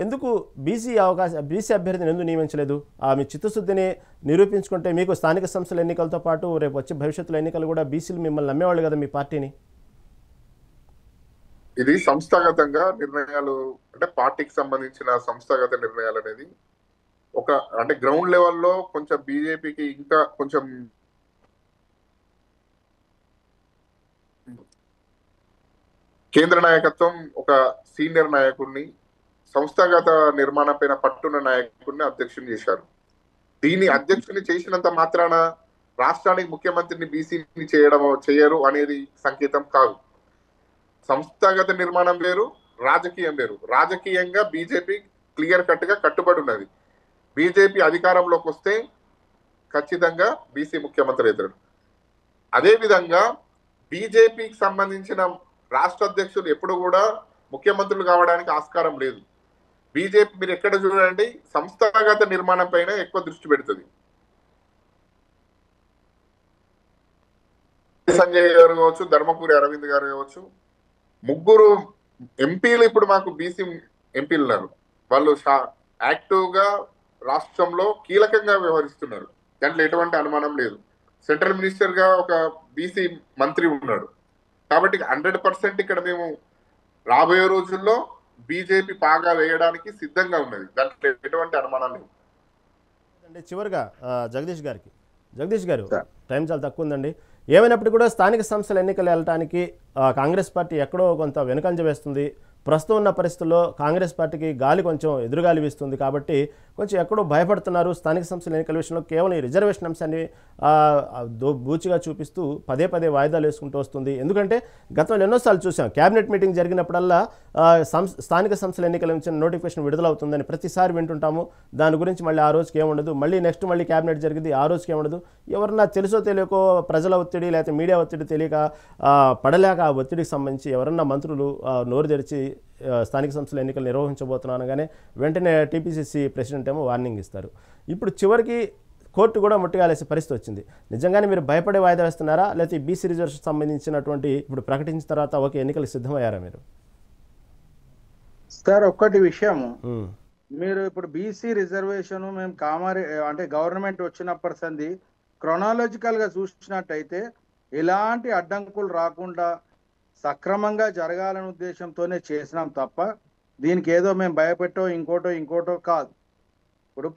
ఎందుకు బీసీ అభ్యర్థిని ఎందుకు నియమించలేదు? మీ చిత్తశుద్ధిని నిరూపించుకుంటే మీకు స్థానిక సంస్థల ఎన్నికలతో పాటు రేపు వచ్చే భవిష్యత్తులో ఎన్నికలు కూడా బీసీలు మిమ్మల్ని నమ్మేవాళ్ళు కదా మీ పార్టీని. ఇది సంస్థాగతంగా నిర్ణయాలు, అంటే పార్టీకి సంబంధించిన సంస్థాగత నిర్ణయాలు అనేది ఒక అంటే గ్రౌండ్ లెవెల్లో కొంచెం బీజేపీకి ఇంకా కొంచెం కేంద్ర నాయకత్వం ఒక సీనియర్ నాయకుడిని, సంస్థాగత నిర్మాణం పైన పట్టున్న నాయకుడిని అధ్యక్షుని చేశారు. దీన్ని అధ్యక్షుని చేసినంత మాత్రాన రాష్ట్రానికి ముఖ్యమంత్రిని బీసీని చేయరు అనేది సంకేతం కాదు. సంస్థాగత నిర్మాణం వేరు, రాజకీయం వేరు. రాజకీయంగా బీజేపీ క్లియర్ కట్ గా కట్టుబడి ఉన్నది. బీజేపీ అధికారంలోకి వస్తే ఖచ్చితంగా బీసీ ముఖ్యమంత్రి అవుతాడు. అదేవిధంగా బీజేపీకి సంబంధించిన రాష్ట్ర అధ్యక్షులు ఎప్పుడు కూడా ముఖ్యమంత్రులు కావడానికి ఆస్కారం లేదు. బీజేపీ మీరు ఎక్కడ చూడండి సంస్థాగత నిర్మాణం పైన ఎక్కువ దృష్టి పెడుతుంది. సంజయ్ గారు కావచ్చు, ధర్మపురి అరవింద్ గారు కావచ్చు, ముగ్గురు ఎంపీలు ఇప్పుడు మాకు బీసీ ఎంపీలు ఉన్నారు. వాళ్ళు యాక్టివ్ గా రాష్ట్రంలో కీలకంగా వ్యవహరిస్తున్నారు. దాంట్లో ఎటువంటి అనుమానం లేదు. సెంట్రల్ మినిస్టర్ గా ఒక బీసీ మంత్రి ఉన్నాడు. కాబట్టి 100% ఇక్కడ మేము రాబోయే రోజుల్లో బీజేపీ పాగా వేయడానికి సిద్ధంగా ఉన్నది. దాంట్లో ఎటువంటి అనుమానం లేదు. అంటే చివరిగా జగదీష్ గారు టైం చాలా తక్కువ ఉందండి. ఏమైనప్పుడు కూడా స్థానిక సంస్థల ఎన్నికలు వెళ్ళడానికి కాంగ్రెస్ పార్టీ ఎక్కడో కొంత వెనుకంజ వేస్తుంది. ప్రస్తుతం ఉన్న పరిస్థితుల్లో కాంగ్రెస్ పార్టీకి గాలి కొంచెం ఎదురుగాలి వీస్తుంది. కాబట్టి కొంచెం ఎక్కడో భయపడుతున్నారు. స్థానిక సంస్థల ఎన్నికల విషయంలో కేవలం ఈ రిజర్వేషన్ అంశాన్ని బూచిగా చూపిస్తూ పదే వాయిదాలు వేసుకుంటూ వస్తుంది. ఎందుకంటే గతంలో ఎన్నోసార్లు చూసాం, క్యాబినెట్ మీటింగ్ జరిగినప్పుడల్లా స్థానిక సంస్థల ఎన్నికల నుంచి నోటిఫికేషన్ విడుదలవుతుందని ప్రతిసారి వింటుంటాము. దాని గురించి మళ్ళీ ఆ రోజుకి ఏముండదు, మళ్ళీ క్యాబినెట్ జరిగింది, ఆ రోజుకి ఏముండదు. ఎవరన్నా తెలుసో తెలియకో ప్రజల ఒత్తిడి లేకపోతే మీడియా ఒత్తిడి తెలియక పడలేక ఆ ఒత్తిడికి సంబంధించి ఎవరన్నా మంత్రులు నోరు తెరిచి స్థానిక సంస్థల ఎన్నికలు నిర్వహించబోతున్నానగానే వెంటనే టీపీసీసీ ప్రెసిడెంట్ ఏమో వార్నింగ్ ఇస్తారు. ఇప్పుడు చివరికి కోర్టు కూడా ముట్టిగాలేసే పరిస్థితి వచ్చింది. నిజంగానే మీరు భయపడే వాయిదా వేస్తున్నారా, లేకపోతే బీసీ రిజర్వేషన్ సంబంధించినటువంటి ఇప్పుడు ప్రకటించిన తర్వాత ఒక ఎన్నికలకు సిద్ధమయ్యారా మీరు? సార్ ఒక్కటి విషయం, మీరు ఇప్పుడు బీసీ రిజర్వేషన్ మేము అంటే గవర్నమెంట్ వచ్చినప్పటి సంది క్రొనాలజికల్ గా చూసినట్టయితే ఎలాంటి అడ్డంకులు రాకుండా సక్రమంగా జరగాలనే ఉద్దేశంతోనే చేసినాం తప్ప దీనికి ఏదో మేము భయపెట్టో ఇంకోటో కాదు. ఇప్పుడు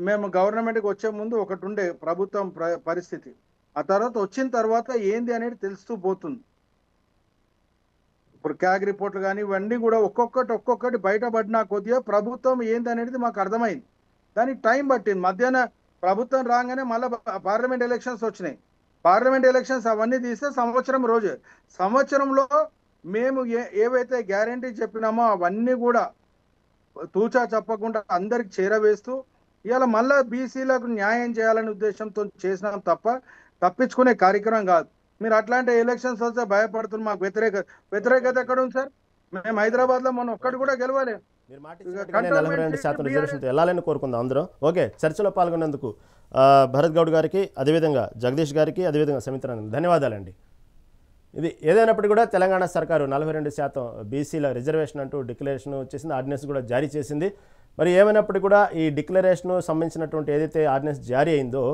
మేము గవర్నమెంట్కి వచ్చే ముందు ఒకటి ఉండే ప్రభుత్వం పరిస్థితి, ఆ తర్వాత వచ్చిన తర్వాత ఏంది అనేది తెలుస్తూ పోతుంది. ఇప్పుడు క్యాగ్ రిపోర్ట్లు కానీ ఇవన్నీ కూడా ఒక్కొక్కటి బయటపడినా కొద్దిగా ప్రభుత్వం ఏంది అనేది మాకు అర్థమైంది. దానికి టైం పట్టింది. మధ్యాహ్న ప్రభుత్వం రాగానే మళ్ళీ పార్లమెంట్ ఎలక్షన్స్ వచ్చినాయి. పార్లమెంట్ ఎలక్షన్స్ అవన్నీ తీస్తే సంవత్సరంలో మేము ఏవైతే గ్యారంటీ చెప్పినామో అవన్నీ కూడా తూచా చెప్పకుండా అందరికి చేరవేస్తూ ఇవాళ మళ్ళా బీసీలకు న్యాయం చేయాలనే ఉద్దేశంతో చేసినాం తప్ప తప్పించుకునే కార్యక్రమం కాదు. మీరు అట్లాంటి ఎలక్షన్స్ వస్తే భయపడుతున్నారు. మాకు వ్యతిరేకత ఎక్కడ ఉంది సార్? మేము హైదరాబాద్ లో మనం ఒక్కటి కూడా గెలవాలి. మీరు మాటిచ్చినట్టుగానే 42% రిజర్వేషన్తో వెళ్ళాలని కోరుకుందాం అందరూ. ఓకే, చర్చలో పాల్గొన్నందుకు భరత్ గౌడ్ గారికి, అదేవిధంగా జగదీష్ గారికి, అదేవిధంగా సమిత్రానంద్ ధన్యవాదాలండి. ఇది ఏదైనప్పటికీ కూడా తెలంగాణ సర్కారు 42% బీసీల రిజర్వేషన్ అంటూ డిక్లరేషన్ వచ్చేసింది, ఆర్డినెన్స్ కూడా జారీ చేసింది. మరి ఏమైనప్పటికీ కూడా ఈ డిక్లరేషన్ సంబంధించినటువంటి ఏదైతే ఆర్డినెన్స్ జారీ అయిందో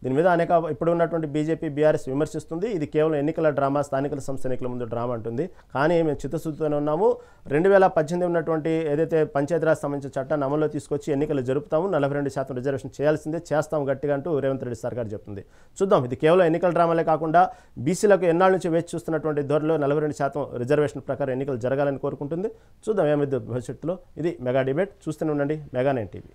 దీని మీద ఇప్పుడు ఉన్నటువంటి బీజేపీ బీఆర్ఎస్ విమర్శిస్తుంది. ఇది కేవలం ఎన్నికల డ్రామా, స్థానిక సంస్థ ఎన్నికల ముందు డ్రామా అంటుంది. కానీ మేము చిత్తశుద్ధితోనే ఉన్నాము. 2018 ఉన్నటువంటి ఏదైతే పంచాయతీరాజ్ సంబంధించిన చట్టాన్ని అమల్లో తీసుకొచ్చి ఎన్నికలు జరుపుతాము, 42% రిజర్వేషన్ చేయాల్సిందే, చేస్తాము గట్టిగా అంటూ రేవంత్ రెడ్డి సర్కార్ చెప్తుంది. చూద్దాం, ఇది కేవలం ఎన్నికల డ్రామాలే కాకుండా బీసీలకు ఎన్నాళ్ళ నుంచి వేచి చూస్తున్నటువంటి ధోరణిలో 42% రిజర్వేషన్ ప్రకారం ఎన్నికలు జరగాలని కోరుకుంటుంది. చూద్దాం ఏమైంది భవిష్యత్తులో. ఇది మెగా డిబేట్. చూస్తూనే ఉండండి మెగా 9 టీవీ.